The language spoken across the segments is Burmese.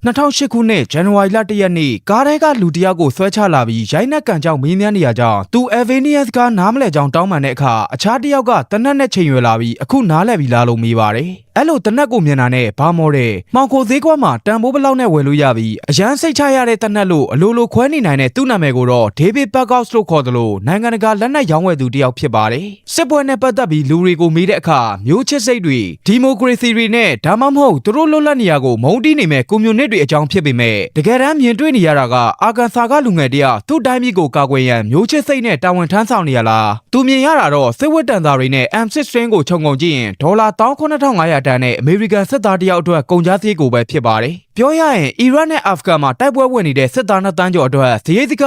2008 ခုနှစ် ဇန်နဝါရီလ 1 ရက်နေ့ကားထဲကလူတစ်ယောက်ကိုဆွဲချလာပြီးရိုက်နှက်ကန်ကြောင်မင်းမြန်းနေရကြောင်းသူ Avenius ကနားမလဲကြောင်းတောင်းပန်တဲ့အခါအခြားတစ်ယောက်ကတနက်နဲ့ချိန်ရွယ်လာပြီးအခုနားလဲပြီလားလို့မေးပါတယ်။အဲ့လိုတနက်ကိုမြင်တာနဲ့ဘာမောတဲ့မှောင်ခိုဈေးကွက်မှာတန်ဖိုးဘလောက်နဲ့ဝယ်လို့ရပြီးအရန်စိတ်ချရတဲ့တနက်လို့အလိုလိုခွဲနေနိုင်တဲ့သူ့နာမည်ကိုတော့ David Berghaus လို့ခေါ်တယ်လို့နိုင်ငံတကာလက်နက်ရောင်းဝယ်သူတစ်ယောက်ဖြစ်ပါတယ်။စစ်ပွဲနဲ့ပတ်သက်ပြီးလူတွေကိုမေးတဲ့အခါမျိုးချစ်စိတ်တွေဒီမိုကရေစီတွေနဲ့ဒါမှမဟုတ်သူတို့လွတ်လပ်နေရကိုမုန်းတီးနေမဲ့ကွန်မြူနစ်တွေအကြောင်းဖြစ်ပေမဲ့တကယ်တမ်းမြင်တွေ့နေရတာကအာကန်ဆာကလူငယ်တယောက်သူ့တိုင်းပြည်ကိုကာကွယ်ရန်မျိုးချစ်စိတ်နဲ့တာဝန်ထမ်းဆောင်နေရလားသူမြင်ရတာတော့စစ်ဝတ်တန်သားတွေနဲ့ M6 string ကိုခြုံငုံကြည့်ရင်ဒေါ်လာ19500တန်နဲ့အမေရိကန်စစ်သားတယောက်အတွက်ကုန်ကျစရိတ်ကိုပဲဖြစ်ပါတယ်ပြောရရင်အီရတ်နဲ့အာဖဂန်မှာတိုက်ပွဲဝင်နေတဲ့စစ်သား2တန်းကျော်အတွက်စရိတ်စက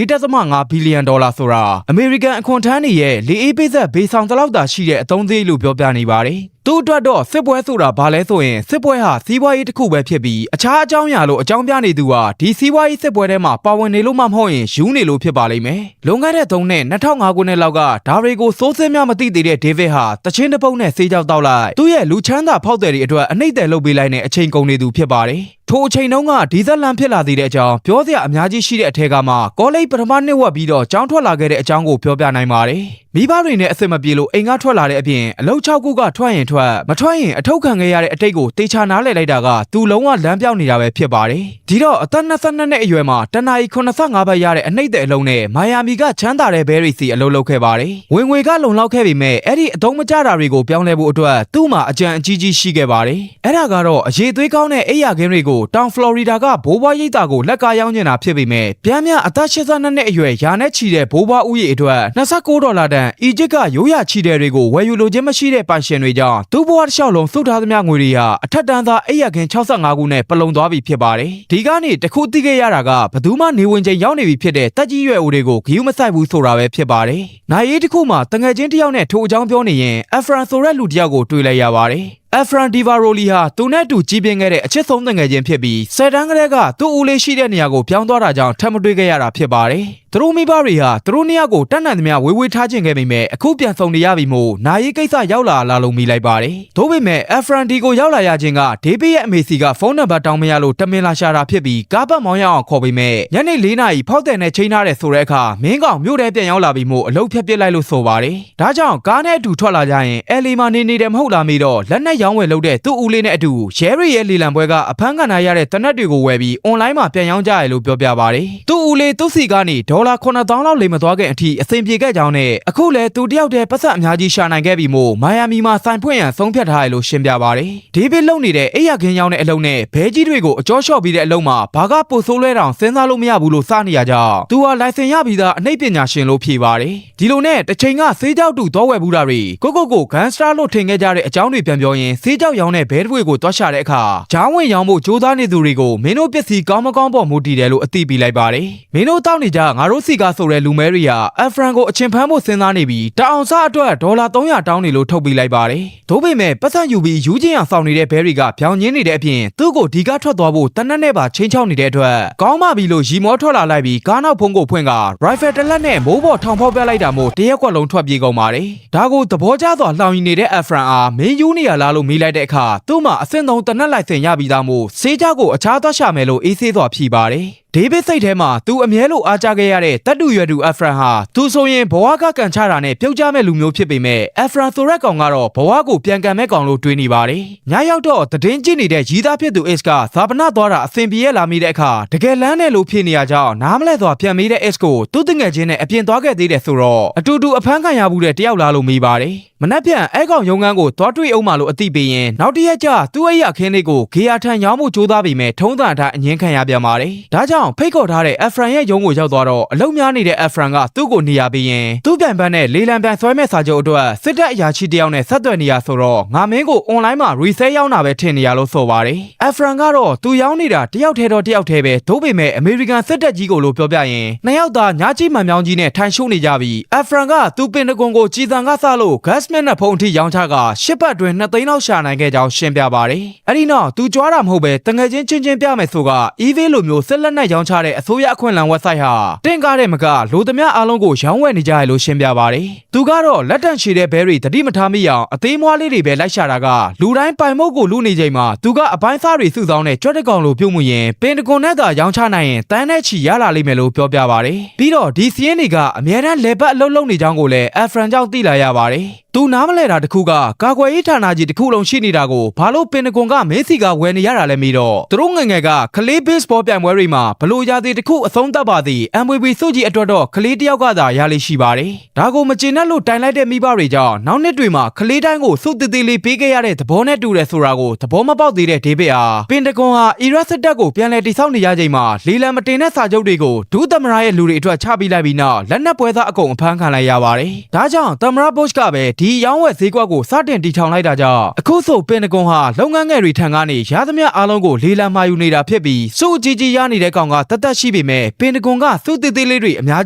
4.5 ဘီလီယံဒေါ်လာဆိုတာအမေရိကန်အခွန်ထမ်းတွေရဲ့လေအေးပေးဆက်ဘေးဆောင်တလောက်သာရှိတဲ့အသုံးစရိတ်လို့ပြောပြနေပါတယ်သူ့အတွက်တော့စစ်ပွဲဆိုတာဘာလဲဆိုရင်စစ်ပွဲဟာစီးပွားရေးတစ်ခုပဲဖြစ်ပြီးအခြားအကြောင်းအရာလို့အကြောင်းပြနေသူဟာဒီစီးပွားရေးစစ်ပွဲထဲမှာပါဝင်နေလို့မှမဟုတ်ရင်ယူနေလို့ဖြစ်ပါလိမ့်မယ်။လွန်ခဲ့တဲ့3နှစ်2005ခုနှစ်လောက်ကဒါတွေကိုစိုးစင်းများမသိသေးတဲ့ဒေးဗစ်ဟာတချင်းတစ်ပုတ်နဲ့ဆေးကြောက်တောက်လိုက်သူ့ရဲ့လူချမ်းသာဖောက်တယ်တွေအတွက်အနှိမ့်တယ်လုပ်ပေးလိုက်တဲ့အချိန်ကုန်နေသူဖြစ်ပါတယ်။ထိုအချိန်တုန်းကဒီဇယ်လန်ဖြစ်လာသေးတဲ့အကြောင်းပြောစရာအများကြီးရှိတဲ့အထက်ကမှကောလိပ်ပထမနှစ်ဝက်ပြီးတော့ကျောင်းထွက်လာခဲ့တဲ့အကြောင်းကိုပြောပြနိုင်ပါတယ်။မိဘတွေနဲ့အဆင်မပြေလို့အိမ်ကထွက်လာတဲ့အပြင်အလုပ်6ခုကထွက်ရင်ထွက်မထွက်ရင်အထုတ်ခံခဲ့ရတဲ့အတိတ်ကိုတေချာနားလည်လိုက်တာကသူလုံးဝလမ်းပြောင်းနေတာပဲဖြစ်ပါတယ်။ဒီတော့အသက်22နှစ်အရွယ်မှာတနာရီ85ဘတ်ရတဲ့အနှိမ့်တဲ့အလုံးနဲ့မိုင်ယာမီကချမ်းသာတဲ့ဘဲရီစီအလုပ်လုပ်ခဲ့ပါတယ်။ဝင်ငွေကလုံလောက်ခဲ့ပေမဲ့အဲ့ဒီအသုံးမကျတာတွေကိုပြောင်းလဲဖို့အတွက်သူ့မှာအကြံအကြီးကြီးရှိခဲ့ပါတယ်။အဲ့ဒါကတော့အရေးသွေးကောင်းတဲ့အိယာခင်းတွေကိုတောင်ဖလော်ရီဒါကဘိုးဘွားရိပ်သာကိုလက်ကားရောင်းနေတာဖြစ်ပေမဲ့ပြန်မြအသက်82နှစ်အရွယ်ရာနဲ့ချီတဲ့ဘိုးဘွားဦးရေအတွက်$29တန်အီဂျစ်ကရိုးရာချီတဲ့တွေကိုဝယ်ယူလိုခြင်းမရှိတဲ့ပိုင်ရှင်တွေကြောင့်သူ့ဘဝတစ်လျှောက်လုံးစုထားသမျှငွေတွေဟာအထက်တန်းသားအိယာခင်း65ခုနဲ့ပလုံသွားပြီဖြစ်ပါတယ်။ဒီကနေတခုသိခဲ့ရတာကဘသူမှနေဝင်ချိန်ရောက်နေပြီဖြစ်တဲ့တက်ကြီးရွယ်ဦးတွေကိုဂီယူမဆိုင်ဘူးဆိုတာပဲဖြစ်ပါတယ်။နိုင်ရေးတစ်ခုမှတငယ်ချင်းတစ်ယောက်နဲ့ထိုအကြောင်းပြောနေရင်အဖရန်ဆိုတဲ့လူတစ်ယောက်ကိုတွေ့လိုက်ရပါတယ်။အဖရန်ဒီဗာရိုလီဟာသူနဲ့တူကြီးပြင်းခဲ့တဲ့အချစ်ဆုံးတငယ်ချင်းဖြစ်ပြီးဆယ်တန်းကလေးကသူ့ဦးလေးရှိတဲ့နေရာကိုပြောင်းသွားတာကြောင့်ထပ်မတွေ့ခဲ့ရတာဖြစ်ပါတယ်။သူတို့မိဘတွေဟာသူတို့နှစ်ယောက်ကိုတတ်နိုင်သမျှဝေဝေးထားခြင်းခဲ့ပေမဲ့အခုပြန်ဆုံနေရပြီမို့နာရေးကိစ္စရောက်လာလို့မိလိုက်ပါတယ်။ဒါပေမဲ့အဖရန်ဒီကိုရောက်လာရခြင်းကဒေးဗစ်ရဲ့အမေစီကဖုန်းနံပါတ်တောင်းမရလို့တမင်လာရှာတာဖြစ်ပြီးကားပတ်မောင်းရအောင်ခေါ်ပေမဲ့ညနေ4နာရီဖောက်တယ်နဲ့ချိန်ထားတဲ့ဆိုတဲ့အခါမင်းကောင်မြို့ထဲပြန်ရောက်လာပြီးမို့အလုပ်ဖြတ်ပစ်လိုက်လို့ဆိုပါတယ်။ဒါကြောင့်ကားနဲ့အတူထွက်လာကြရင်အယ်လီမာနေတယ်မဟုတ်လားမေးတော့လက်နက်ရောင်းဝယ်လုပ်တဲ့သူ့ဦးလေးနဲ့အတူရဲရီရဲ့လီလံပွဲကအဖမ်းခံရတဲ့တနက်တွေကိုဝယ်ပြီးအွန်လိုင်းမှာပြန်ရောင်းကြရလို့ပြောပြပါတယ်။သူ့ဦးလေးသူ့စီကနေဒေါ်လာ9000လောက်လိမ်မသွားခင်အထိအဆင်ပြေခဲ့ကြောင်းနဲ့အခုလည်းသူတယောက်တည်းပတ်သက်အများကြီးရှာနိုင်ခဲ့ပြီမို့မိုင်ယာမီမှာစိုင်ဖွင့်ရန်ဆုံးဖြတ်ထားရလို့ရှင်းပြပါတယ်။ဒေးဗစ်လုံနေတဲ့အိယာခင်းရောင်းတဲ့အလုံးနဲ့ဘဲကြီးတွေကိုအကျော်လျှော့ပြီးတဲ့အလုံးမှာဘာကပိုဆိုးလဲတောင်စဉ်းစားလို့မရဘူးလို့စနေရကြောင်းသူဟာလိုင်စင်ရပြီးသားအနှိပ်ပညာရှင်လို့ဖြေပါတယ်။ဒီလိုနဲ့တစ်ချိန်ကဆေးကြောက်တူတော့ဝယ်ဘူးတာတွေကိုဂန်စတာလို့ထင်ခဲ့ကြတဲ့အကြောင်းတွေပြန်ပြောရင်ဆေးကြောက်ရောင်းတဲ့ဘဲတွေကိုတွားရှာတဲ့အခါဂျောင်းဝင်ရောင်းဖို့စူးစမ်းနေသူတွေကိုမင်းတို့ပစ္စည်းကောင်းမကောင်းပေါ်မူတည်တယ်လို့အသိပေးလိုက်ပါတယ်။မင်းတို့တောက်နေကြငါတို့စီကဆိုတဲ့လူမဲတွေဟာအဖရန်ကိုအချင်ဖမ်းဖို့စဉ်းစားနေပြီးတအောင်စားအတွက်ဒေါ်လာ300တောင်းနေလို့ထုတ်ပေးလိုက်ပါတယ်။ဒါပေမဲ့ပတ်စံယူပြီးယူချင်းအောင်ဆောင်နေတဲ့ဘဲတွေကပြောင်းညင်းနေတဲ့အပြင်သူ့ကိုဒီကထွက်သွားဖို့တနက်နဲ့ပါချင်းချောက်နေတဲ့အတွက်ကောင်းမှပြီလို့ရီမောထွက်လာလိုက်ပြီးကားနောက်ဖုံးကိုဖွင့်ကရိုင်ဖယ်တလက်နဲ့မိုးပေါ်ထောင်ဖောက်ပြလိုက်တာမို့တရက်ကွက်လုံးထွက်ပြေးကုန်ပါတယ်။ဒါကိုသဘောကျစွာလှောင်ရင်နေတဲ့အဖရန်အားမင်းယူနေရလားလို့မေးလိုက်တဲ့အခါသူ့မှာအဆင့်3တနက်လိုက်စင်ရပြီးသားမို့ဆေးကြောက်ကိုအခြားသွားရှာမယ်လို့အေးဆေးစွာဖြေပါတယ်။ဒေးဗစ်စိတ်ထဲမှာသူအမြဲလိုအားကျခဲ့ရတဲ့တတ်တူရွယ်တူအဖရန်ဟာသူဆိုရင်ဘဝကကန်ချတာနဲ့ပြုတ်ကျမဲ့လူမျိုးဖြစ်ပေမဲ့အဖရန်ဆိုရက်ကောင်ကတော့ဘဝကိုပြန်ကန်မဲ့ကောင်လို့တွေးနေပါတယ်။ညရောက်တော့သတင်းကြည့်နေတဲ့ရီးသားဖြစ်သူ X ကဇာပနာသွားတာအဆင်ပြေရလာမိတဲ့အခါတကယ်လန်းတယ်လို့ဖြစ်နေရကြောင်းနားမလဲစွာပြန်မေးတဲ့ X ကိုသူ့တငယ်ချင်းနဲ့အပြင်သွားခဲ့သေးတယ်ဆိုတော့အတူတူအဖမ်းခံရဘူးတဲ့တယောက်လားလို့မေးပါတယ်။မနက်ဖြန်အဲ့ကောင်ရုံငန်းကိုသွားတွေ့အောင်မလို့အသိပေးရင်နောက်တစ်ရက်ကျသူ့အိယာခင်းလေးကိုဂေယာထန်ရောင်းဖို့ကြိုးစားပြီးမဲ့ထုံးစံအတိုင်းအငင်းခံရပြန်ပါတယ်။ဒါကြောင့်ဖိတ်ခေါ်ထားတဲ့အဖရန်ရဲ့ရုံးကိုရောက်သွားတော့အလုံများနေတဲ့အဖရန်ကသူ့ကိုနေရာပေးရင်သူ့ပြန်ပန်းနဲ့လေလံပြန်ဆွဲမဲ့စာချုပ်အတွက်စစ်တပ်အရာရှိတယောက်နဲ့ဆက်သွယ်နေရဆိုတော့ငါမင်းကိုအွန်လိုင်းမှာ resale ရောင်းတာပဲထင်နေရလို့ဆိုပါတယ်။အဖရန်ကတော့သူရောင်းနေတာတယောက်ထဲတော့တယောက်ထဲပဲဒါပေမဲ့အမေရိကန်စစ်တပ်ကြီးကိုလို့ပြောပြရင်နှစ်ယောက်သားညာကြီးမှန်မြောင်းကြီးနဲ့ထိုင်ရှုံနေကြပြီးအဖရန်ကသူ့ပင်တကွန်ကိုကြည်စံကစလို့ gas man နဲ့ဖုန်းအထိရောင်းချက10ပတ်တွင်2သိန်းလောက်ရှာနိုင်ခဲ့ကြောင်းရှင်းပြပါတယ်။အဲ့ဒီနောက်သူကြွားတာမဟုတ်ပဲတငယ်ချင်းပြမယ်ဆိုက EV လိုမျိုးစစ်လက်နက် ရောင်းချတဲ့အစိုးရအခွင့်အလမ်း website ဟာတင်ကားတဲ့မကလူသမျှအားလုံးကိုရောင်းဝယ်နေကြရလို့ရှင်းပြပါတယ်။သူကတော့လက်တန့်ရှည်တဲ့ဘဲတွေတတိမထားမိအောင်အသေးမွားလေးတွေပဲလိုက်ရှာတာကလူတိုင်းပိုင်မုတ်ကိုလူနေချိန်မှာသူကအပိုင်းစားတွေစုဆောင်းတဲ့ကြွက်တကောင်လိုပြုတ်မှုရင်ပင်တကွန်နဲ့သာရောင်းချနိုင်ရင်တန်းနဲ့ချီရလာလိမ့်မယ်လို့ပြောပြပါတယ်။ပြီးတော့ဒီစီးရင်တွေကအများတန်းလေပတ်အလုပ်လုပ်နေကြောင်းကိုလည်းအဖရန်ကြောင့်သိလာရပါတယ်။သူနားမလဲတာတခုကကာကွယ်ရေးဌာနကြီးတစ်ခုလုံးရှိနေတာကိုဘာလို့ပင်တကွန်ကမင်းစီကဝယ်နေရတာလဲမေးတော့သူတို့ငယ်ငယ်ကကလေး baseball ပြိုင်ပွဲတွေမှာဘလို့ရာသီတစ်ခုအဆုံးသတ်ပါသည် MVP စုကြည်အတွက်တော့ကလေးတယောက်ကသာရလိရှိပါတယ်။ဒါကိုမကျေနပ်လို့တိုင်လိုက်တဲ့မိဘတွေကြောင့်နောက်နှစ်တွေမှာကလေးတိုင်းကိုစုတည်တည်လေးပေးခဲ့ရတဲ့သဘောနဲ့တူတယ်ဆိုတာကိုသဘောမပေါက်သေးတဲ့ဒေးဗစ်ဟာပင်တကွန်ဟာအီရတ်စစ်တပ်ကိုပြန်လည်တိစောက်နေရချိန်မှာလီလံမတင်တဲ့စာချုပ်တွေကိုဒုသမရရဲ့လူတွေအတွက်ချပေးလိုက်ပြီးနောက်လက်နက်ပွဲသားအကုန်အဖမ်းခံလိုက်ရပါတယ်။ဒါကြောင့်သမရဘုရှ်ကပဲဒီရောင်းဝယ်ဈေးကွက်ကိုစတင်တီထောင်လိုက်တာကြောင့်အခုဆိုပင်တကွန်ဟာလုပ်ငန်းငယ်တွေထံကနေရသမျှအားလုံးကိုလီလံမှာယူနေတာဖြစ်ပြီးစုအကြီးကြီးရနေတဲ့ကောင်ကတတ်ရှိပေမဲ့ပင်တကွန်ကစုတည်တည်လေးတွေအမျာ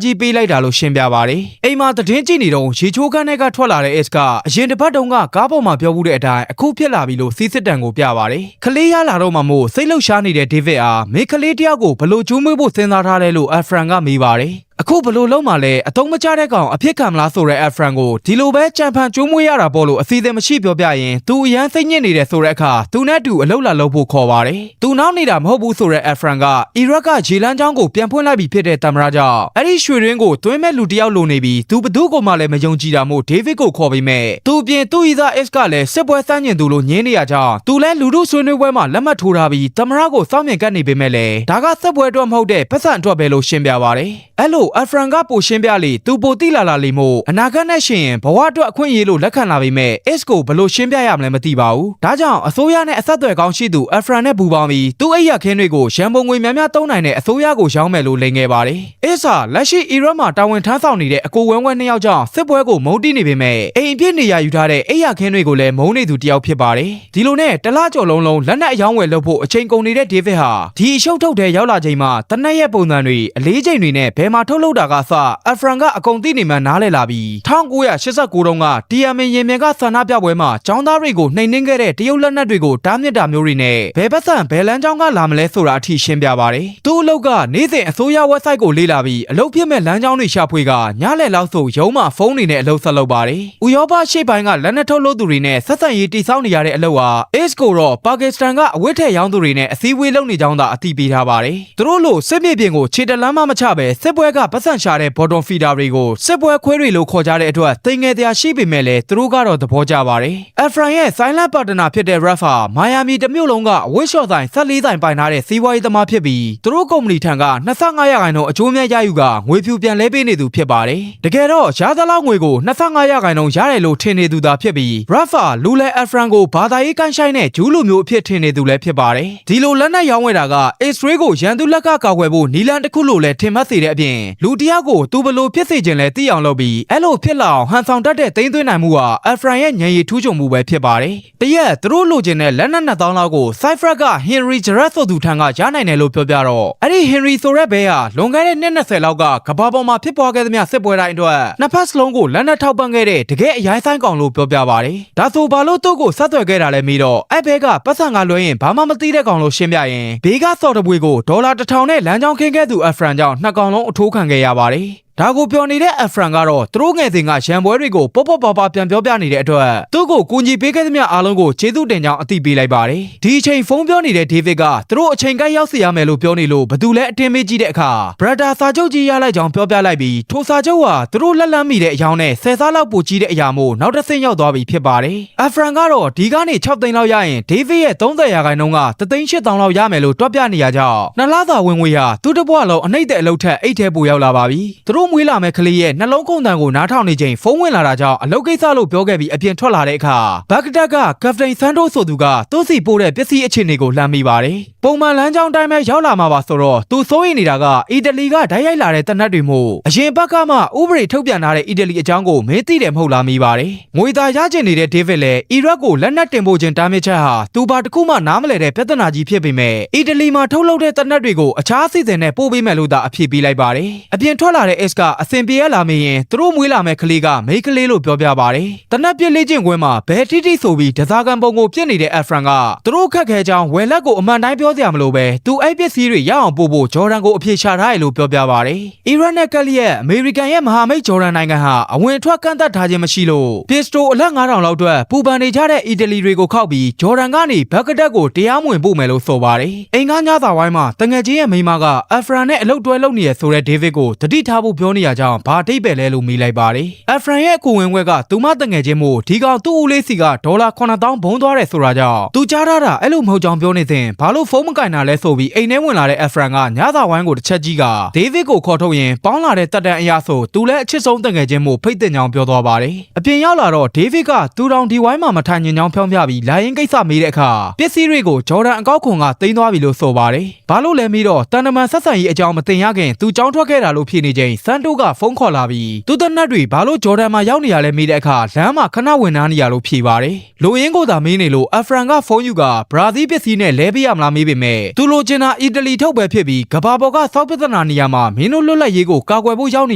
းကြီးပေးလိုက်တာလို့ရှင်းပြပါတယ်။အိမ်မှာသတင်းကြည့်နေတော့ရေချိုးခန်းထဲကထွက်လာတဲ့ S ကအရင်တစ်ပတ်တုန်းကကားပေါ်မှာပြောမှုတဲ့အတိုင်းအခုဖြစ်လာပြီလို့စီးစစ်တန်ကိုပြပါတယ်။ကလေးရလာတော့မှမို့စိတ်လှုပ်ရှားနေတဲ့ဒေးဗစ်အားမိန်းကလေးတယောက်ကိုဘလို့ကျိုးမွေးဖို့စဉ်းစားထားတယ်လို့အဖရန်ကမေးပါတယ်။အခုဘလို့လုံးမှာလဲအတုံးမချတဲ့ကောင်အဖြစ်ခံမလားဆိုတဲ့အဖရန်ကိုဒီလိုပဲကြံဖန်ကျိုးမွေးရတာပေါ့လို့အစီအစဉ်မရှိပြောပြရင်သူအရန်စိတ်ညစ်နေတယ်ဆိုတဲ့အခါသူနဲ့တူအလုပ်လာလုပ်ဖို့ခေါ်ပါတယ်။သူနောက်နေတာမဟုတ်ဘူးဆိုတဲ့အဖရန်ကအီရတ်ကဂျီလန်ချောင်းကိုပြန်ဖွင့်လိုက်ပြီးဖြစ်တဲ့တမရကြောင့်အဲ့ဒီရွှေရင်းကိုသွင်းမဲ့လူတယောက်လိုနေပြီးသူဘသူ့ကိုမှလည်းမယုံကြည်တာမို့ဒေးဗစ်ကိုခေါ်ပြီးမဲ့သူအပြင်သူ့ဤသား S ကလည်းစစ်ပွဲစမ်းကျင်သူလို့ညင်းနေရကြောင်းသူလည်းလူတို့ဆွေးနွေးပွဲမှာလက်မှတ်ထိုးထားပြီးတမရကိုစောင့်မြင်ကပ်နေပေမဲ့လည်းဒါကစစ်ပွဲအတွက်မဟုတ်တဲ့ပတ်စံအတွက်ပဲလို့ရှင်းပြပါတယ်။အဲ့လိုအဖရန်ကပိုရှင်းပြလေသူပိုတိလာလာလေမို့အနာဂတ်နဲ့ရှင်ဘဝအတွက်အခွင့်အရေးလို့လက်ခံလာပေမဲ့ S ကိုဘလို့ရှင်းပြရမလဲမသိပါဘူး။ဒါကြောင့်အစိုးရနဲ့အဆက်အသွယ်ကောင်းရှိသူအဖရန်နဲ့ပူပေါင်းပြီးသူ့အိယာခင်းတွေကိုရန်ပုံငွေများများသုံးနိုင်တဲ့အစိုးရကိုရောင်းမယ်လို့လိန်ခဲ့ပါတယ်။ S ဟာလက်ရှိအီရတ်မှာတာဝန်ထမ်းဆောင်နေတဲ့အကိုဝဲနှစ်ယောက်ကြောင့်စစ်ပွဲကိုမုန်းတီးနေပေမဲ့အိမ်အပြစ်နေရာယူထားတဲ့အိယာခင်းတွေကိုလည်းမုန်းနေသူတယောက်ဖြစ်ပါတယ်။ဒီလိုနဲ့တလားကျော်လုံးလက်နက်အယောင်းဝယ်လုပ်ဖို့အချိန်ကုန်နေတဲ့ဒေးဗစ်ဟာဒီအရှုပ်ထုတ်တဲ့ရောက်လာချိန်မှာတနက်ရဲ့ပုံစံတွေအလေးချိန်တွေနဲ့ဘယ်မှာထုတ်လုပ်တာကစအဖရန်ကအကုန်သိနေမှနားလည်လာပြီး1989တုန်းကတီယာမင်ရင်မြန်ကဆန္ဒပြပွဲမှာចောင်းသားတွေကိုနှိမ်နင်းခဲ့တဲ့တရုတ်လက်နက်တွေကိုတားမြစ်တာမျိုးတွေနဲ့ဘယ်ပတ်စံဘယ်လမ်းကြောင်းကလာမလဲဆိုတာအထိရှင်းပြပါတယ်။သူ့အလုပ်ကနေ့စဉ်အစိုးရ website ကိုလေ့လာပြီးအလုပ်ဖြစ်မဲ့လမ်းကြောင်းတွေရှာဖွေကညလည်လောက်ဆိုရုံးမှာဖုန်းတွေနဲ့အလုပ်ဆက်လုပ်ပါတယ်။ဥရောပရှေ့ပိုင်းကလက်နက်ထုတ်လုပ်သူတွေနဲ့ဆက်ဆံရေးတိစောက်နေရတဲ့အလုပ်ဟာ ACE ကိုတော့ပါကစ္စတန်ကအဝတ်ထည်ရောင်းသူတွေနဲ့အစည်းအဝေးလုပ်နေကြောင်းသာအသိပေးထားပါတယ်။သူတို့လိုစစ်မြေပြင်ကိုခြေတလမ်းမှမချပဲစစ်ပွဲကပတ်စံရှာတဲ့ဘော်ဒွန်ဖီတာတွေကိုစစ်ပွဲခွဲတွေလို့ခေါ်ကြတဲ့အတွက်တိမ်ငယ်တရားရှိပေမဲ့လည်းသူတို့ကတော့သဘောကျပါတယ်။အဖရန်ရဲ့ silent partner ဖြစ်တဲ့ Raf ဟာမိုင်ယာမီတစ်မြို့လုံးကအဝတ်လျှော့ဆိုင်14ဆိုင်ပိုင်ထားတဲ့စီးပွားရေးသမားဖြစ်ပြီးသူတို့ကုမ္ပဏီထံက25%အကျိုးမြတ်ရယူကငွေဖြူပြန်လဲပေးနေသူဖြစ်ပါတယ်။တကယ်တော့ရသလောက်ငွေကို25%ရတယ်လို့ထင်နေသူသာဖြစ်ပြီး Raf လူလဲအဖရန်ကိုဘာသာရေးကိုင်းဆိုင်တဲ့ဂျူးလူမျိုးအဖြစ်ထင်နေသူလည်းဖြစ်ပါတယ်။ဒီလိုလက်နက်ရောင်းဝယ်တာက Israel ကိုရန်သူလက်ကကာကွယ်ဖို့နီလန်တစ်ခုလို့လည်းထင်မှတ်စေတဲ့အပြင်လူတယောက်ကိုသူဘလို့ဖြစ်စေခြင်းလဲသိအောင်လုပ်ပြီးအဲ့လိုဖြစ်လာအောင်ဟန်ဆောင်တတ်တဲ့သိမ်းသွင်းနိုင်မှုဟာအဖရန်ရဲ့ဉာဏ်ရည်ထူးချွန်မှုပဲဖြစ်ပါတယ်။တရက်သူတို့လိုချင်တဲ့လက်နက်2000လောက်ကို Cypher က Henry Jarrett ဆိုသူထံကရနိုင်တယ်လို့ပြောပြတော့အဲ့ဒီ Henry ဆိုတဲ့ဘဲဟာလွန်ခဲ့တဲ့နှစ်20လောက်ကကဘာပေါ်မှာဖြစ်ပွားခဲ့သမျှစစ်ပွဲတိုင်းအတွက်နှစ်ဖက်စလုံးကိုလက်နက်ထောက်ပံ့ခဲ့တဲ့တကယ်အရိုင်းဆိုင်ကောင်လို့ပြောပြပါတယ်။ဒါဆိုဘာလို့သူ့ကိုဆက်သွယ်ခဲ့တာလဲမေးတော့အဲ့ဘဲကပတ်စံကလွှဲရင်ဘာမှမသိတဲ့ကောင်လို့ရှင်းပြရင်ဘေးကစော်တပွေကိုဒေါ်လာ1000နဲ့လမ်းကြောင်းခင်းခဲ့သူအဖရန်ကြောင့်နှစ်ကောင်လုံးအထိုးခံခဲ့ရပါတယ်။ဒါကိုပြောနေတဲ့အဖရန်ကတော့သူတို့ငယ်စဉ်ကရန်ပွဲတွေကိုပေါ့ပေါ့ပါပါပြန်ပြောပြနေတဲ့အတွက်သူ့ကိုကူညီပေးခဲ့သမျှအားလုံးကိုကျေးဇူးတင်ကြောင်းအသိပေးလိုက်ပါတယ်။ဒီအချိန်ဖုန်းပြောနေတဲ့ဒေးဗစ်ကသူတို့အချိန်ကိုက်ရောက်စီရမယ်လို့ပြောနေလို့ဘသူလဲအတင်းမေးကြည့်တဲ့အခါဘရဒါစာချုပ်ကြီးရလိုက်ကြောင်းပြောပြလိုက်ပြီးထိုစာချုပ်ဟာသူတို့လက်လန်းမိတဲ့အယောင်နဲ့10စားလောက်ပိုကြီးတဲ့အရာမို့နောက်တစ်ဆင့်ရောက်သွားပြီဖြစ်ပါတယ်။အဖရန်ကတော့ဒီကနေ6သိန်းလောက်ရရင်ဒေးဗစ်ရဲ့30%က3,800,000လောက်ရမယ်လို့တွက်ပြနေရကြောင်းနှစ်လသာဝင်ငွေဟာသူ့တပွားလုံးအနှိမ့်တဲ့အလုပ်ထက်အိတ်ထဲပိုရောက်လာပါပြီ။သူတို့မွေးလာမဲ့ကလေးရဲ့နှလုံးကုန်တန်ကိုနားထောင်နေချိန်ဖုန်းဝင်လာတာကြောင့်အလုပ်ကိစ္စလို့ပြောခဲ့ပြီးအပြင်ထွက်လာတဲ့အခါဘဂ္ဂဒက်ကကပတိန်ဆန်တိုဆိုသူကသူ့စီပို့တဲ့ပစ္စည်းအခြေအနေကိုလှမ်းမိပါတယ်။ပုံမှန်လမ်းကြောင်းတိုင်းပဲရောက်လာမှာပါဆိုတော့သူစိုးရိမ်နေတာကအီတလီကဓာတ်ရိုက်လာတဲ့တနက်တွေမို့အရင်ဘက်ကမှဥပဒေထုတ်ပြန်ထားတဲ့အီတလီအကြောင်းကိုမင်းသိတယ်မဟုတ်လားမိပါတယ်။ငွေသားရကျင်နေတဲ့ဒေးဗစ်လည်းအီရတ်ကိုလက်နက်တင်ပို့ခြင်းတားမြစ်ချက်ဟာသူဘာတစ်ခုမှနားမလည်တဲ့ပြဿနာကြီးဖြစ်ပေမဲ့အီတလီမှာထုတ်လုပ်တဲ့တနက်တွေကိုအခြားအစီအစဉ်နဲ့ပို့ပေးမယ်လို့သာအဖြေပေးလိုက်ပါတယ်။အပြင်ထွက်လာတဲ့ S က ကအဆင်ပြေရလာမရင်သူတို့မွေးလာမဲ့ကလေးကမိန်းကလေးလို့ပြောပြပါတယ်တနက်ပြစ်လေးချင်းကွင်းမှာဘယ်တိတိဆိုပြီးဒဇာကန်ပုံကိုပြစ်နေတဲ့ Efran ကသူတို့ခက်ခဲကြောင်းဝယ်လက်ကိုအမှန်တိုင်းပြောစရာမလိုပဲသူအဲ့ပစ္စည်းတွေရအောင်ပို့ဖို့ဂျော်ဒန်ကိုအပြေရှာထားတယ်လို့ပြောပြပါတယ်အီရတ်နဲ့ကလီရဲ့အမေရိကန်ရဲ့မဟာမိတ်ဂျော်ဒန်နိုင်ငံဟာအဝင်ထွက်ကန့်သတ်ထားခြင်းမရှိလို့ပစ္စတိုအလက်9000လောက်အတွက်ပူပန်နေကြတဲ့အီတလီတွေကိုခောက်ပြီးဂျော်ဒန်ကနေဘက်ကဒက်ကိုတရားမဝင်ပို့မယ်လို့ဆိုပါတယ်အိမ်ကညသာဝိုင်းမှာတငယ်ချင်းရဲ့မိန်းမကအဖရန်နဲ့အလုပ်တွဲလုပ်နေရဆိုတဲ့ဒေးဗစ်ကိုတတိထားဖို့ပြောနေရကြောင်းဘာတိတ်ပဲလဲလို့မေးလိုက်ပါတယ်အဖရန်ရဲ့အကူဝင်ခွက်ကသူမတငယ်ချင်းမို့ဒီကောင်သူ့ဦးလေးစီကဒေါ်လာ9000ဘုံသွားတယ်ဆိုတာကြောင့်သူကြားထားတာအဲ့လိုမဟုတ်ကြောင်းပြောနေစဉ်ဘာလို့ဖုန်းမကင်တာလဲဆိုပြီးအိမ်ထဲဝင်လာတဲ့အဖရန်ကညသာဝိုင်းကိုတစ်ချက်ကြီးကဒေးဗစ်ကိုခေါ်ထုတ်ရင်ပေါင်းလာတဲ့တက်တန်အရာဆိုသူလည်းအချစ်ဆုံးတငယ်ချင်းမို့ဖိတ်တင်ကြောင်းပြောသွားပါတယ်အပြင်ရောက်လာတော့ဒေးဗစ်ကသူတောင်ဒီဝိုင်းမှာမထိုင်ညင်ကြောင်းဖြောင်းပြပြီးလာရင်ကိစ္စမေးတဲ့အခါပစ္စည်းတွေကိုဂျော်ဒန်အကောက်ခွန်ကတင်သွားပြီလို့ဆိုပါတယ်ဘာလို့လဲမေးတော့တန်တမန်ဆက်ဆံရေးအကြောင်းမတင်ရခင်သူကြောင်းထွက်ခဲ့တာလို့ဖြေနေချိန်စန်တိုကဖုန်းခေါ်လာပြီးသူတနက်တွေဘာလို့ဂျော်ဒန်မှာရောက်နေရလဲမေးတဲ့အခါလမ်းမှာခဏဝင်နားနေရလို့ဖြေပါတယ်လူရင်းကိုသာမေးနေလို့အဖရန်ကဖုန်းယူကဘရာဇီးပစ္စည်းနဲ့လဲပေးရမလားမေးပေမဲ့သူလိုချင်တာအီတလီထုတ်ပဲဖြစ်ပြီးကဘာပေါ်ကစောက်ပဿနာနေရာမှာမင်းတို့လွတ်လပ်ရေးကိုကာကွယ်ဖို့ရောက်နေ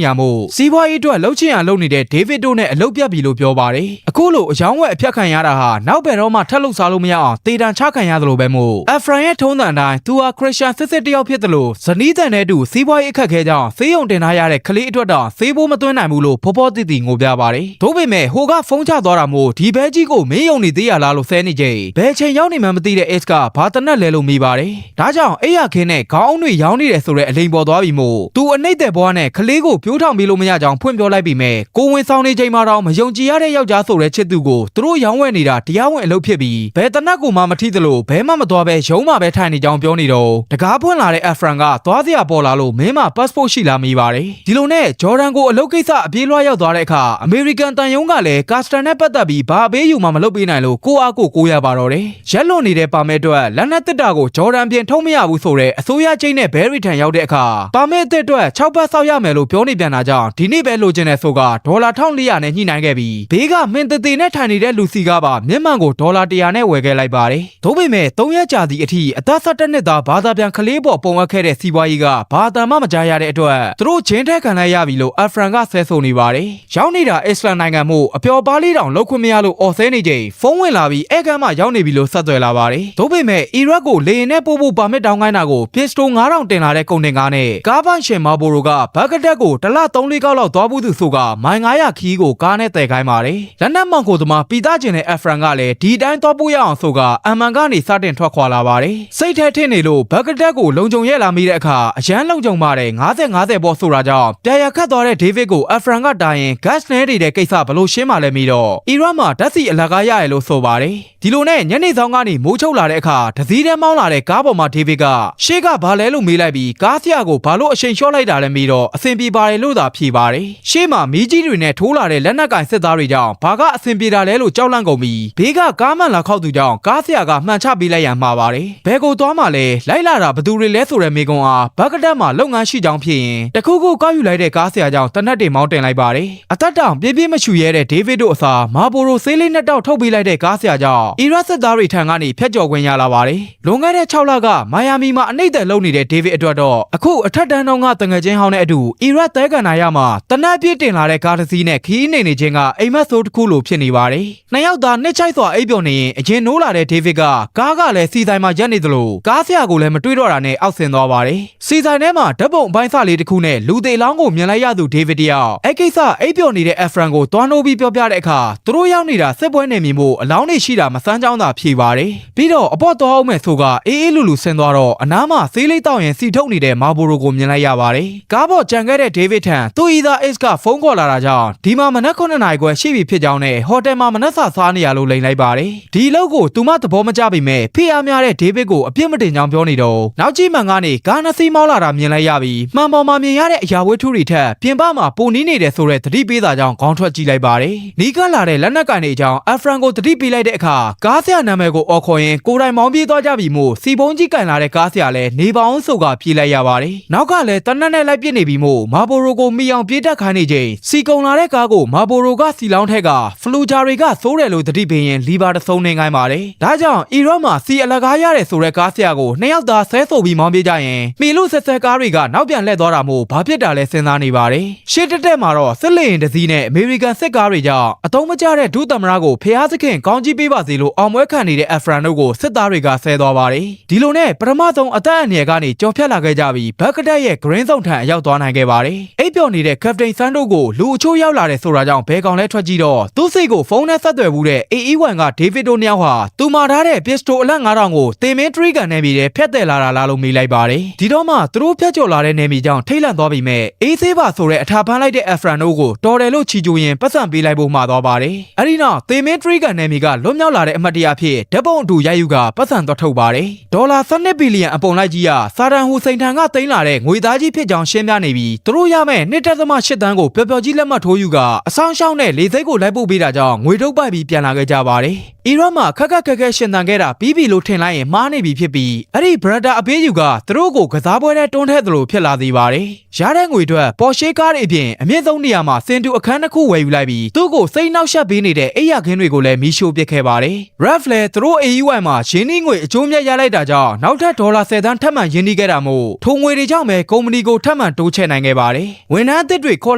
ရမို့စီးပွားရေးအတွက်လှုပ်ချင်ရလုပ်နေတဲ့ဒေးဗစ်တို့နဲ့အလုပ်ပြတ်ပြီလို့ပြောပါတယ်အခုလိုအယောင်းဝယ်အဖြတ်ခံရတာဟာနောက်ဘယ်တော့မှထက်လို့စားလို့မရအောင်တေတံချခံရသလိုပဲမို့အဖရန်ရဲ့ထုံးစံတိုင်းသူဟာခရစ်ယာန်စစ်တယောက်ဖြစ်တယ်လို့ဇနီးတန်တဲ့သူစီးပွားရေးအခက်ခဲကြောင့်ဆေးရုံတင်ထားရတဲ့ကလေးအတွက်တော့ဆေးဖို့မသွင်းနိုင်ဘူးလို့ဖော်ဖော်တိတိငိုပြပါတယ်။ဒါပေမဲ့ဟိုကဖုန်းချသွားတာမို့ဒီဘဲကြီးကိုမင်းယုံနေသေးရလားလို့ဆဲနေကြဘယ်ချိန်ရောက်နေမှမသိတဲ့ X ကဘာတနက်လဲလို့မိပါတယ်။ဒါကြောင့်အိယာခင်းနဲ့ခေါင်းတွေရောင်းနေတယ်ဆိုတဲ့အလိမ်ပေါ်သွားပြီမို့သူအနှိမ့်တဲ့ဘွားနဲ့ကလေးကိုပြိုးထောင်ပြီးလို့မရကြောင်းဖွင့်ပြောလိုက်ပြီမဲ့ကိုဝင်ဆောင်နေချိန်မှာတော့မယုံကြည်ရတဲ့ယောက်ျားဆိုတဲ့ချစ်သူကိုသူတို့ရောင်းဝယ်နေတာတရားဝင်အလုပ်ဖြစ်ပြီးဘယ်တနက်ကိုမှမထိသလိုဘဲမှမသွားပဲရုံးမှာပဲထိုင်နေကြောင်းပြောနေတော့တကားဖွင့်လာတဲ့အဖရန်ကသွားစရာပေါ်လာလို့မင်းမ passport ရှိလားမေးပါတယ်ဒီလိုနဲ့ဂျော်ဒန်ကိုအလုပ်ကိစ္စအပြေးလွှားရောက်သွားတဲ့အခါအမေရိကန်တန်ယုံကလည်းကာစတန်နဲ့ပတ်သက်ပြီးဘာအပေးယူမှမလုပ်ပေးနိုင်လို့ကိုအားကိုရပါတော့တယ်ရက်လွန်နေတဲ့ပါမစ်အတွက်လက်နက်တစ်တာကိုဂျော်ဒန်ပြင်ထုံးမရဘူးဆိုတဲ့အစိုးရချင်းနဲ့ဘဲရီထန်ရောက်တဲ့အခါပါမစ်အတွက်6ပတ်ဆောက်ရမယ်လို့ပြောနေပြန်တာကြောင့်ဒီနေ့ပဲလိုချင်တဲ့ဆိုကဒေါ်လာ1400နဲ့ညှိနှိုင်းခဲ့ပြီးဘေးကမင်းတည်နဲ့ထိုင်နေတဲ့လူစီကပါမြင့်မှန်ကိုဒေါ်လာ100နဲ့ဝယ်ခဲ့လိုက်ပါတယ်ဒါပေမဲ့3ရက်ကြာသည့်အထိအသက်17နှစ်သားဘာသာပြန်ကလေးပေါ်ပုံအပ်ခဲ့တဲ့စီးပွားရေးကဘာသာမှမကြားရတဲ့အတွက်သူတို့ချင်းထဲခံလိုက်ရပြီလို့အဖရန်ကဆဲဆိုနေပါတယ်ရောက်နေတာအစ္စလမ်နိုင်ငံမို့အပျော်ပါးလေးတောင်လောက်ခွင့်မရလို့အော်ဆဲနေချိန်ဖုန်းဝင်လာပြီးအဲကမ်းမှရောက်နေပြီလို့ဆက်သွယ်လာပါတယ်ဒါပေမဲ့အီရတ်ကိုလေယာဉ်နဲ့ပို့ဖို့ပါမစ်တောင်းခိုင်းတာကိုပစ္စတို9000တင်လာတဲ့ကုန်တင်ကားနဲ့ကားပိုင်ရှင်မာဘိုရိုကဘက်ကဒက်ကိုတစ်လ3-4ကောက်လောက်သွားဘူးသူဆိုကမိုင်900ခီးကိုကားနဲ့တည်ခိုင်းပါတယ်လက်နက်မောင်ကိုသမားပီတာကျင်တဲ့အဖရန်ကလည်းဒီတိုင်းသွားပို့ရအောင်ဆိုကအမှန်ကနေစတင်ထွက်ခွာလာပါတယ်စိတ်ထဲထင်နေလို့ဘက်ကဒက်ကိုလုံခြုံရဲလာမိတဲ့အခါအရန်လုံခြုံပါတယ်50ပေါ်ဆိုတာကြောင့်ပြရခတ်သွားတဲ့ဒေးဗစ်ကိုအဖရန်ကတာရင်ဂတ်စ်နဲနေတဲ့ကိစ္စဘလို့ရှင်းမှလဲမီတော့အီရတ်မှာဓာတ်ဆီအလကားရရလို့ဆိုပါတယ်ဒီလိုနဲ့ညနေဆောင်ကနေမိုးချုပ်လာတဲ့အခါတစည်းထဲမောင်းလာတဲ့ကားပေါ်မှာဒေးဗစ်ကရှေ့ကဘာလဲလို့မေးလိုက်ပြီးကားဆရာကိုဘာလို့အရှိန်လျှော့လိုက်တာလဲမီတော့အဆင်ပြေပါတယ်လို့သာဖြေပါတယ်ရှေ့မှာမီးကြီးတွေနဲ့ထိုးလာတဲ့လက်နက်ကင်စစ်သားတွေကြောင့်ဘာကအဆင်ပြေတာလဲလို့ကြောက်လန့်ကုန်ပြီးဘေးကကားမှန်လာခောက်သူကြောင့်ကားဆရာကမှန်ချပေးလိုက်ရမှာပါတယ်ဘယ်ကိုသွားမှလဲလိုက်လာတာဘသူတွေလဲဆိုတဲ့မိကွန်းအားဘက်ကဒက်မှာလုပ်ငန်းရှိကြောင်းဖြစ်ရင်တခုခုကောက်ယူလိုက်တဲ့ကားဆရာကြောင့်တနက်တွေမောင်းတင်လိုက်ပါတယ်အသက်တောင်ပြင်းမရှူရဲတဲ့ဒေးဗစ်တို့အစားမာဘိုရိုဆေးလေးနှစ်တောက်ထုတ်ပေးလိုက်တဲ့ကားဆရာကြောင့်အီရတ်စစ်သားတွေထံကနေဖျက်ကျော်ခွင့်ရလာပါတယ်လွန်ခဲ့တဲ့6လကမိုင်ယာမီမှာအနှိမ့်သက်လုပ်နေတဲ့ဒေးဗစ်အတွက်တော့အခုအထက်တန်းတောင်ကတငယ်ချင်းဟောင်းနဲ့အတူအီရတ်သဲကန်နာရမှာတနက်ပြည့်တင်လာတဲ့ကားတစ်စီးနဲ့ခီးနေခြင်းကအိမ်မက်ဆိုးတစ်ခုလိုဖြစ်နေပါတယ်နှစ်ယောက်သားနှစ်ချိုက်စွာအိပ်ပျော်နေရင်အရင်နိုးလာတဲ့ဒေးဗစ်ကကားကလည်းစီဆိုင်မှာရက်နေသလိုကားဆရာကိုလည်းမတွေ့တော့တာနဲ့အောက်ဆင်းသွားပါတယ်စီဆိုင်ထဲမှာဓာတ်ပုံအပိုင်းစလေးတစ်ခုနဲ့လူသေးလောင်းကိုမြင်လိုက်ရသူဒေးဗစ်တယောက်အဲ့ကိစ္စအိပ်ပျော်နေတဲ့အဖရန်ကိုတွားနိုးပြီးပြောပြတဲ့အခါသူတို့ရောက်နေတာစစ်ပွဲနေမြင်မှုအလောင်းတွေရှိတာမစမ်းကြောင်းသာဖြေပါတယ်ပြီးတော့အပေါ်သွားအောင်မဲ့ဆိုကအေးအေးလူလူဆင်းသွားတော့အနားမှာဆေးလေးတောက်ရင်စီထုတ်နေတဲ့မာဘိုရိုကိုမြင်လိုက်ရပါတယ်ကားပေါ်ကြံခဲ့တဲ့ဒေးဗစ်ထံသူ့ဤသား X ကဖုန်းခေါ်လာတာကြောင့်ဒီမှာမနက်9နာရီခွဲရှိပြီဖြစ်ကြောင်းနဲ့ဟိုတယ်မှာမနက်စာစားနေရလို့လိန်လိုက်ပါတယ်ဒီလောက်ကိုသူမသဘောမကျပေမဲ့ဖိအားများတဲ့ဒေးဗစ်ကိုအပြစ်မတင်ကြောင်းပြောနေတော့နောက်ကြီးမှန်ကနေကားနှစ်စီးမောင်းလာတာမြင်လိုက်ရပြီးမှန်ပေါ်မှာမြင်ရတဲ့အရာဝတ္ထုတွေထက်ပြင်ပမှာပုံနီးနေတယ်ဆိုတဲ့သတိပေးတာကြောင့်ခေါင်းထွက်ကြည့်လိုက်ပါတယ်နီးကလာတဲ့လက်နက်ကန်တွေအကြောင်းအဖရန်ကိုသတိပေးလိုက်တဲ့အခါကားဆရာနာမည်ကိုအော်ခေါ်ရင်ကိုယ်တိုင်မောင်းပြေးသွားကြပြီမို့စီပုံးကြီးကန်လာတဲ့ကားဆရာလည်းနေပေါင်းဆိုကပြေးလိုက်ရပါတယ်နောက်ကလည်းတနက်နဲ့လိုက်ပြစ်နေပြီမို့မာဘိုရိုကိုမိအောင်ပြေးတက်ခိုင်းနေချိန်စီကုံလာတဲ့ကားကိုမာဘိုရိုကစီလောင်းထက်ကဖလူဂျာတွေကစိုးတယ်လို့သတိပေးရင်လီဘာတဆုံးနေခိုင်းပါတယ်ဒါကြောင့်အီရတ်မှာစီအလကားရတယ်ဆိုတဲ့ကားဆရာကိုနှစ်ယောက်သားဆဲဆိုပြီးမောင်းပြေးကြရင်မီလူဆက်ဆက်ကားတွေကနောက်ပြန်လှည့်သွားတာမို့ဘာဖြစ်တာလဲ စဉ်းစားနေပါတယ်ရှေ့တက်မှာတော့စစ်လေရင်တစည်းနဲ့အမေရိကန်စစ်ကားတွေကြောင့်အသုံးမကျတဲ့ဒုသမ္မတကိုဖျားသခင်ကောင်းကြီးပေးပါစေလို့အောင်ပွဲခံနေတဲ့အဖရန်တို့ကိုစစ်သားတွေကဆဲသွားပါတယ်ဒီလိုနဲ့ပထမဆုံးအသက်အန္တရာယ်ကနေကြော်ဖြတ်လာခဲ့ကြပြီးဘက်ကတက်ရဲ့ green zone ထံအရောက်သွားနိုင်ခဲ့ပါတယ်အိပ်ပျော်နေတဲ့ Captain Sun တို့ကိုလူအချို့ရောက်လာတဲ့ဆိုတာကြောင့်ဘဲကောင်လဲထွက်ကြည့်တော့သူ့စိတ်ကိုဖုန်းနဲ့ဆက်သွယ်မှုတဲ့ AE1 က David တို့နှစ်ယောက်ဟာသူမှာထားတဲ့ pistol အလက်9000ကိုတင်မင်း tree gun နဲ့ပြီးတဲ့ဖျက်တယ်လာတာလားလို့မေးလိုက်ပါတယ်ဒီတော့မှသူတို့ဖျက်ကျော်လာတဲ့နေမီကြောင့်ထိတ်လန့်သွားပြီးမဲ့အေးသေးပါဆိုတဲ့အထာဖမ်းလိုက်တဲ့ Afran တို့ကိုတော်တယ်လို့ချီကျူရင်ပတ်စံပေးလိုက်ဖို့မှာသွားပါတယ်အဲ့ဒီနောက်တင်မင်း tree gun နဲ့မီကလွတ်မြောက်လာတဲ့အမတ်တရားဖြစ်ဓာတ်ပုံအတူရိုက်ယူကပတ်စံသွားထုတ်ပါတယ်ဒေါ်လာ12ဘီလီယံအပုံလိုက်ကြီးကစာဒန်ဟူစိန်ထံကသိမ်းလာတဲ့ငွေသားကြီးဖြစ်ကြောင်းရှင်းပြနေပြီးသူတို့ရမဲ့1.8 တန်းကိုပျော်ပျော်ကြီးလက်မှတ်ထိုးယူကအဆောင်ရှောင်းနဲ့လေစိတ်ကိုလိုက်ပို့ပေးတာကြောင့်ငွေထုတ်ပိုက်ပြီးပြန်လာခဲ့ကြပါတယ်အီရတ်မှာခက်ခက်ရှင်သန်ခဲ့တာပြီးပြီလို့ထင်လိုက်ရင်မှားနေပြီဖြစ်ပြီးအဲ့ဒီဘရဒါအပေးယူကသူတို့ကိုကစားပွဲနဲ့တွန်းထဲသလိုဖြစ်လာသေးပါတယ်ရတဲ့ငွေအတွက်ပေါ်ရှေးကားတွေအပြင်အမြင့်ဆုံးနေရာမှာစင်တူအခန်းတစ်ခုဝယ်ယူလိုက်ပြီးသူ့ကိုစိတ်နှောက်ယှက်ပေးနေတဲ့အိယာခင်းတွေကိုလည်းမီးရှို့ပစ်ခဲ့ပါတယ်ရက်ဖ်လည်းသူတို့ AE1 မှာရင်းနှီးငွေအကျိုးမြတ်ရလိုက်တာကြောင့်နောက်ထပ်ဒေါ်လာ10 သန်းထပ်မံရင်းနှီးခဲ့တာမို့ထိုငွေတွေကြောင့်ပဲကုမ္ပဏီကိုထပ်မံတိုးချဲ့နိုင်ခဲ့ပါတယ်ဝန်ထမ်းအသစ်တွေခေါ်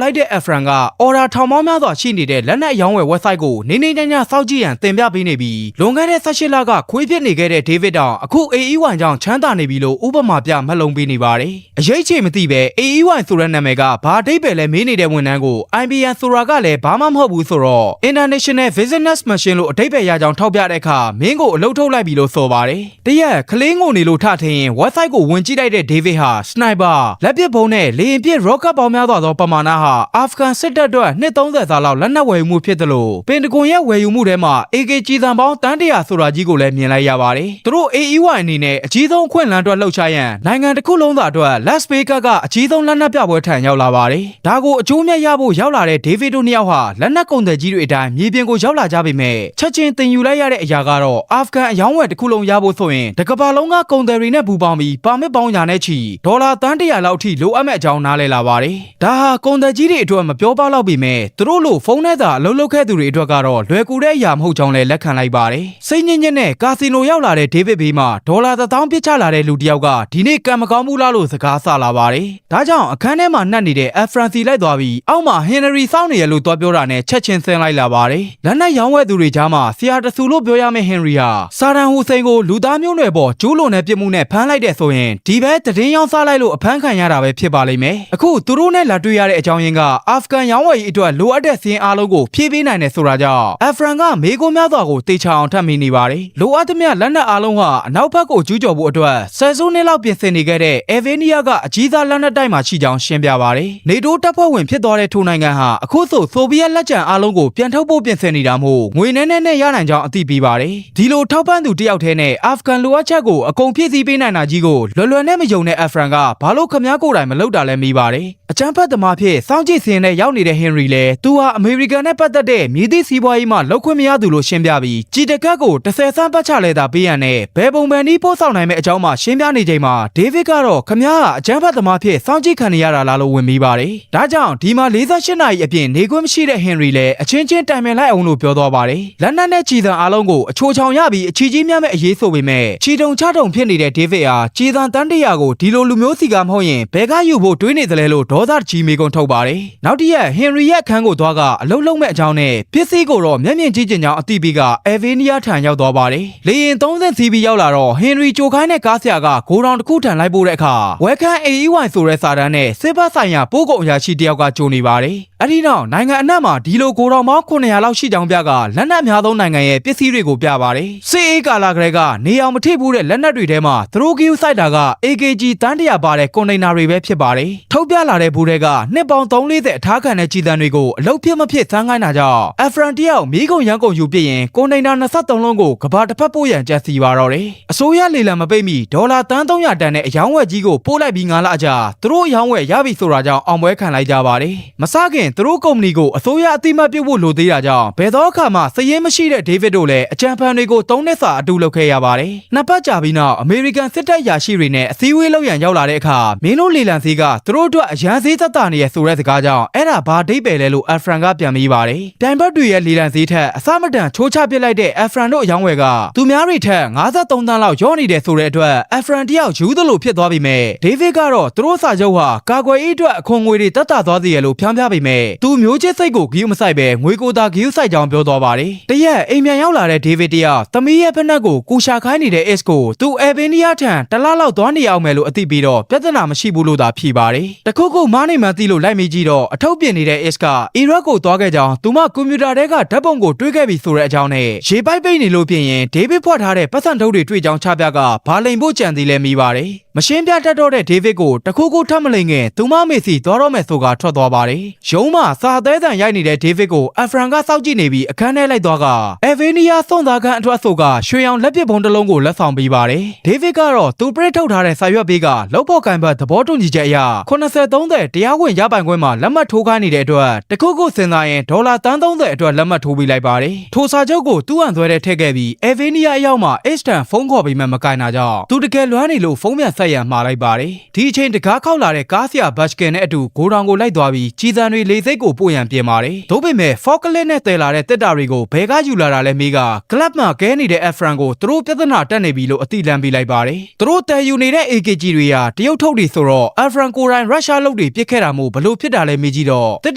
လိုက်တဲ့ Afran ကအော်ဒါထောင်ပေါင်းများစွာရှိနေတဲ့လက်နက်ရောင်းဝယ် website ကိုနေနေညံ့စောင့်ကြည့်ရန်တင်ပြပေးနေပြီးလွန်ခဲ့တဲ့18 လကခွေးဖြစ်နေခဲ့တဲ့ David တောင်အခု AE1 ကြောင့်ချမ်းသာနေပြီလို့ဥပမာပြမှတ်လုံးပေးနေပါတယ်အရေးချေမသိပဲ AE1 ဆိုတဲ့နာမည်ကဘာအဓိပ္ပာယ်လဲမေးနေတဲ့ဝန်ထမ်းကို IBM ဆိုတာကလည်းဘာမှမဟုတ်ဘူးဆိုတော့ International Business Machine လို့အဓိပ္ပာယ်ရကြောင်းထောက်ပြတဲ့အခါမင်းကိုအလုပ်ထုတ်လိုက်ပြီလို့ဆိုပါတယ်တရက်ကလေးငိုနေလို့ထထင်းရင် website ကိုဝင်ကြည့်လိုက်တဲ့ David ဟာ sniper လက်ပစ်ဗုံးနဲ့လေရင်ပစ် rocket ပေါင်းများစွာသောပမာဏဟာအာဖဂန်စစ်တပ်အတွက်နှစ်30စာလောက်လက်နက်ဝယ်ယူမှုဖြစ်တယ်လို့ပင်တဂွန်ရဲ့ဝယ်ယူမှုထဲမှာ AK ကြီးစံပေါင်းတန်း100ဆိုတာကြီးကိုလည်းမြင်လိုက်ရပါတယ်သူတို့ AE1 အနေနဲ့အကြီးဆုံးအခွင့်အလမ်းအတွက်လှုပ်ရှားရန်နိုင်ငံတစ်ခုလုံးသာအတွက် Las Vegas ကအကြီးဆုံးလက်နက်ပြပွဲထံရောက်လာပါတယ်ဒါကိုအကျိုးမြတ်ရဖို့ရောက်လာတဲ့ David တို့နှစ်ယောက်ဟာလက်နက်ကုန်သည်ကြီးတွေအတိုင်းမြေပြင်ကိုရောက်လာကြပေမဲ့ချက်ချင်းတင်ယူလိုက်ရတဲ့အရာကတော့အာဖဂန်အယောင်းဝယ်တစ်ခုလုံးရဖို့ဆိုရင်တကဘာလုံးကကုန်သည်တွေနဲ့ပူးပေါင်းပြီးပါမစ်ပေါင်းရာနဲ့ချီဒေါ်လာတန်း100လောက်အထိလိုအပ်မဲ့အကြောင်းနားလည်လာပါတယ်ဒါဟာကုန်သည်ကြီးတွေအတွက်မပြောပါတော့ပေမဲ့သူတို့လိုဖုန်းနဲ့သာအလုပ်လုပ်ခဲ့သူတွေအတွက်ကတော့လွယ်ကူတဲ့အရာမဟုတ်ကြောင်းလည်းလက်ခံလိုက်ပါတယ်စိတ်ညစ်ညစ်နဲ့ကာစီနိုရောက်လာတဲ့ David ဘေးမှာဒေါ်လာ1000ပစ်ချလာတဲ့လူတစ်ယောက်ကဒီနေ့ကံမကောင်းဘူးလားလို့စကားဆလာပါတယ်ဒါကြောင့်အခန်းထဲမှာနှက်နေတဲ့ Afran စီလိုက်သွားပြီးအောက်မှာ Henry စောင့်နေရလို့တွားပြောတာနဲ့ချက်ချင်းဆင်းလိုက်လာပါတယ်လက်နက်ရောင်းဝယ်သူတွေကြားမှာဆရာတဆူလို့ပြောရမယ့် Henry ဟာစာဒန်ဟူစိန်ကိုလူသားမျိုးနွယ်ပေါ်ကျိုးလွန်တဲ့ပြစ်မှုနဲ့ဖမ်းလိုက်တဲ့ဆိုရင်ဒီဘက်တည်င်းရောင်းစားလိုက်လို့အဖမ်းခံရတာပဲဖြစ်ပါလိမ့်မယ်အခုသူတို့နဲ့လာတွေ့ရတဲ့အကြောင်းရင်းကအာဖဂန်ရောင်းဝယ်ရေးအတွက်လိုအပ်တဲ့စီးရင်အားလုံးကိုဖြည့်ပေးနိုင်တယ်ဆိုတာကြောင့် Afran ကမေးခွန်းများစွာကိုတေချာအောင်ထပ်မိနေပါတယ်လိုအပ်သမျှလက်နက်အားလုံးဟာအနောက်ဘက်ကိုကျူးကျော်ဖို့အတွက်ဆယ်စုနှစ်လောက်ပြင်ဆင်နေခဲ့တဲ့ Evania ကအကြီးစားလက်နက်တိုက်မှာရှိကြောင်းရှင်းပြပါတယ်နေတိုးတပ်ဖွဲ့ဝင်ဖြစ်သွားတဲ့ထိုနိုင်ငံဟာအခုဆိုဗီယက်လက်ကျန်အားလုံးကိုပြန်ထုတ်ဖို့ပြင်ဆင်နေတာမို့ငွေနဲ့ရနိုင်ကြောင်းအသိပေးပါတယ်ဒီလိုထောက်ပံ့သူတယောက်တည်းနဲ့အာဖဂန်လိုအပ်ချက်ကိုအကုန်ဖြည့်ဆည်းပေးနိုင်တာကြီးကိုလွယ်နဲ့မယုံတဲ့ Afran ကဘာလို့ခမားကိုယ်တိုင်မလုပ်တာလဲမေးပါတယ်အချမ်းဖတ်သမားဖြစ်စောင့်ကြည့်စင်နဲ့ရောက်နေတဲ့ Henry လည်းသူဟာအမေရိကန်နဲ့ပတ်သက်တဲ့မြေသည့်စီးပွားရေးမှာလောက်ခွင့်မရသူလို့ရှင်းပြပြီးကြည်တကက်ကို30ဆန်းပတ်ချလဲတာပေးရန်နဲ့ဘယ်ပုံပန်ဒီပို့ဆောင်နိုင်မဲ့အကြောင်းမှရှင်းပြနေချိန်မှာ David ကတော့ခမားဟာအချမ်းဖတ်သမားဖြစ်စောင့်ကြည့်ခံနေရတာလားလို့ဝင်မိပါတယ်ဒါကြောင့်ဒီမှာ48နာရီအပြင်နေခွင့်မရှိတဲ့ Henry လည်းအချင်းချင်းတိုင်ပင်လိုက်အောင်လို့ပြောသွားပါတယ်လက်နက်နဲ့ကြည်စံအားလုံးကိုအချိုချောင်ရပြီးအချီကြီးမြတ်မဲ့အရေးဆိုပေမဲ့ချီတုံချတုံဖြစ်နေတဲ့ David ဟာကြည်စံတန်း100ကိုဒီလိုလူမျိုးစီကမဟုတ်ရင်ဘယ်ကယူဖို့တွေးနေသလဲလို့ဒေါသကြီးမေကုန်ထုတ်ပါတယ်နောက်တစ်ရက် Henry ရဲ့အခန်းကိုသွားကအလုံးလုံးမဲ့အကြောင်းနဲ့ပစ္စည်းကိုတော့မျက်မြင်ကြည့်ကြကြောင်းအသိပေးက Evania ထံရောက်သွားပါတယ်လေရင်30စီးပြီးရောက်လာတော့ Henry ကြိုခိုင်းတဲ့ကားဆရာကဂိုဒေါင်တစ်ခုထံလိုက်ပို့တဲ့အခါ Welcome AE1 ဆိုတဲ့စာတန်းနဲ့စစ်ဘက်ဆိုင်ရာပို့ကုန်အရာရှိတယောက်ကကြိုနေပါတယ်အဲ့ဒီနောက်နိုင်ငံအနှံ့မှာဒီလိုဂိုဒေါင်ပေါင်း900လောက်ရှိကြောင်းပြကလက်နက်အများဆုံးနိုင်ငံရဲ့ပစ္စည်းတွေကိုပြပါတယ်စစ်အေးကာလာကလေးကနေအောင်မထိဘူးတဲ့လက်နက်တွေထဲမှာသူတို့ကယူစိုက်တာက AKG တန်း100ပါတဲ့ကွန်တိန်နာတွေပဲဖြစ်ပါတယ်ထုတ်ပြလာတဲ့ဘူးတွေကနှစ်ပေါင်း340အထားခံတဲ့ကြီးတန်းတွေကိုအလုတ်ဖြစ်မဖြစ်သန်းခိုင်းတာကြောင့် Afran တယောက်မိကုန်ရန်ကုန်ယူပြရင်ကွန်တိန်နာ23လုံးကိုကဘာတစ်ဖက်ပို့ရန်ကြံစီပါတော့တယ်အစိုးရလေလံမပိတ်မီဒေါ်လာတန်း300တန်တဲ့အယောင်းဝယ်ကြီးကိုပို့လိုက်ပြီး9လအကြာသူတို့အယောင်းဝယ်ရပြီဆိုတာကြောင့်အောင်ပွဲခံလိုက်ကြပါတယ်မစခင်သူတို့ကုမ္ပဏီကိုအစိုးရအတိမတ်ပြုတ်ဖို့လိုသေးတာကြောင့်ဘယ်တော့အခါမှစည်ရင်မရှိတဲ့ David တို့လည်းအကြံဖန်တွေကို3နှစ်စာအတူလုပ်ခဲ့ရပါတယ်နှစ်ပတ်ကြာပြီးနောက်အမေရိကန်စစ်တပ်ရာရှိတွေနဲ့အစည်းအဝေးလုပ်ရန်ရောက်လာတဲ့အခါမင်းတို့လေလံစည်းကသူတို့အတွက်အရန်စည်းသက်သာနေရဆိုတဲ့စကားကြောင့်အဲ့ဒါဘာဒိတ်ပဲလဲလို့ Afran ကပြန်မေးပါတယ်ပြိုင်ဘက်တွေရဲ့လေလံစည်းထက်အစမတန်ချိုးချပစ်လိုက်တဲ့ Afran တို့အယောင်းဝယ်ကသူများတွေထက်53တန်းလောက်ရော့နေတယ်ဆိုတဲ့အတွက် Afran တယောက်ယူသလိုဖြစ်သွားပြီမဲ့ David ကတော့သူတို့စာချုပ်ဟာကာကွယ် အေးအတွက်အခွန်ငွေတွေတက်တာသွားစေရလို့ဖြောင်းပြပေမဲ့သူမျိုးချစ်စိတ်ကိုဂရုမစိုက်ပဲငွေကိုသာဂရုစိုက်ကြောင်းပြောသွားပါတယ်တရက်အိမ်ပြန်ရောက်လာတဲ့ဒေးဗစ်တယောက်သမီးရဲ့ဖက်နှက်ကိုကူရှာခိုင်းနေတဲ့ Ace ကိုသူအေဗီနီးယားထံတလားလောက်သွားနေအောင်မယ်လို့အသိပြီးတော့ပြဿနာမရှိဘူးလို့သာဖြေပါတယ်တခုခုမားနေမှန်းသိလို့လိုက်မိကြည့်တော့အထုပ်ပြင်နေတဲ့ Ace ကအီရတ်ကိုသွားခဲ့ကြောင်းသူမကွန်ပျူတာထဲကဓာတ်ပုံကိုတွေးခဲ့ပြီးဆိုတဲ့အကြောင်းနဲ့ရေပိုက်ပိတ်နေလို့ပြင်ရင်ဒေးဗစ်ဖွက်ထားတဲ့ပတ်စံထုတ်တွေတွေ့ကြောင်းချပြကဘာလိန်ဖို့ကြံသေးလဲမိပါတယ်မရှင်းပြတတ်တော့တဲ့ဒေးဗစ်ကိုတခုခုထပ်မလိန်ခင်သူမမေစီသွားတော့မယ်ဆိုကထွက်သွားပါတယ်ရုံးမှာစာသေးတန်ရိုက်နေတဲ့ဒေးဗစ်ကိုအဖရန်ကစောက်ကြည့်နေပြီးအခန်းထဲလိုက်သွားကအေဗီနီးယားစွန့်သားခန်းအထွတ်ဆိုကရွှေရောင်လက်ပစ်ဘုံတစ်လုံးကိုလက်ဆောင်ပေးပါတယ်ဒေးဗစ်ကတော့သူပရိတ်ထုတ်ထားတဲ့စာရွက်ပေးကလောက်ပေါ်ကန်ဘတ်သဘောတူညီချက်အရ80-30တရားဝင်ရပိုင်ခွင့်မှာလက်မှတ်ထိုးခိုင်းနေတဲ့အတွက်တခုခုစဉ်းစားရင်ဒေါ်လာတန်း30အတွက်လက်မှတ်ထိုးပေးလိုက်ပါတယ်ထိုစာချုပ်ကိုသူ့ဟန်ဆွဲတဲ့ထည့်ခဲ့ပြီးအေဗီနီးယားအရောက်မှာ Ace တန်ဖုန်းခေါ်ပြီးမှမကင်တာကြောင့်သူတကယ်လွမ်းနေလို့ဖုန်းပြန်ဆက်ရန်မှာလိုက်ပါတယ်ဒီအချိန်တကားခောက်လာတဲ့ကားဆရာဘတ်စကင်နဲ့အတူဂိုဒေါင်ကိုလိုက်သွားပြီးကြီးစံတွေလေစိတ်ကိုပို့ရန်ပြင်ပါတယ်။ဒါပေမဲ့ဖော့ကလစ်နဲ့တည်လာတဲ့တစ်တာတွေကိုဘဲကယူလာတာလဲမေးကကလပ်မှာကဲနေတဲ့အဖရန်ကိုသူတို့ပြဿနာတက်နေပြီလို့အတိလန့်ပေးလိုက်ပါတယ်။သူတို့တည်ယူနေတဲ့ AKG တွေဟာတရုတ်ထုတ်တွေဆိုတော့အဖရန်ကိုရိုင်းရုရှားလုပ်တွေပြစ်ခဲ့တာမို့ဘလို့ဖြစ်တာလဲမေးကြည့်တော့တစ်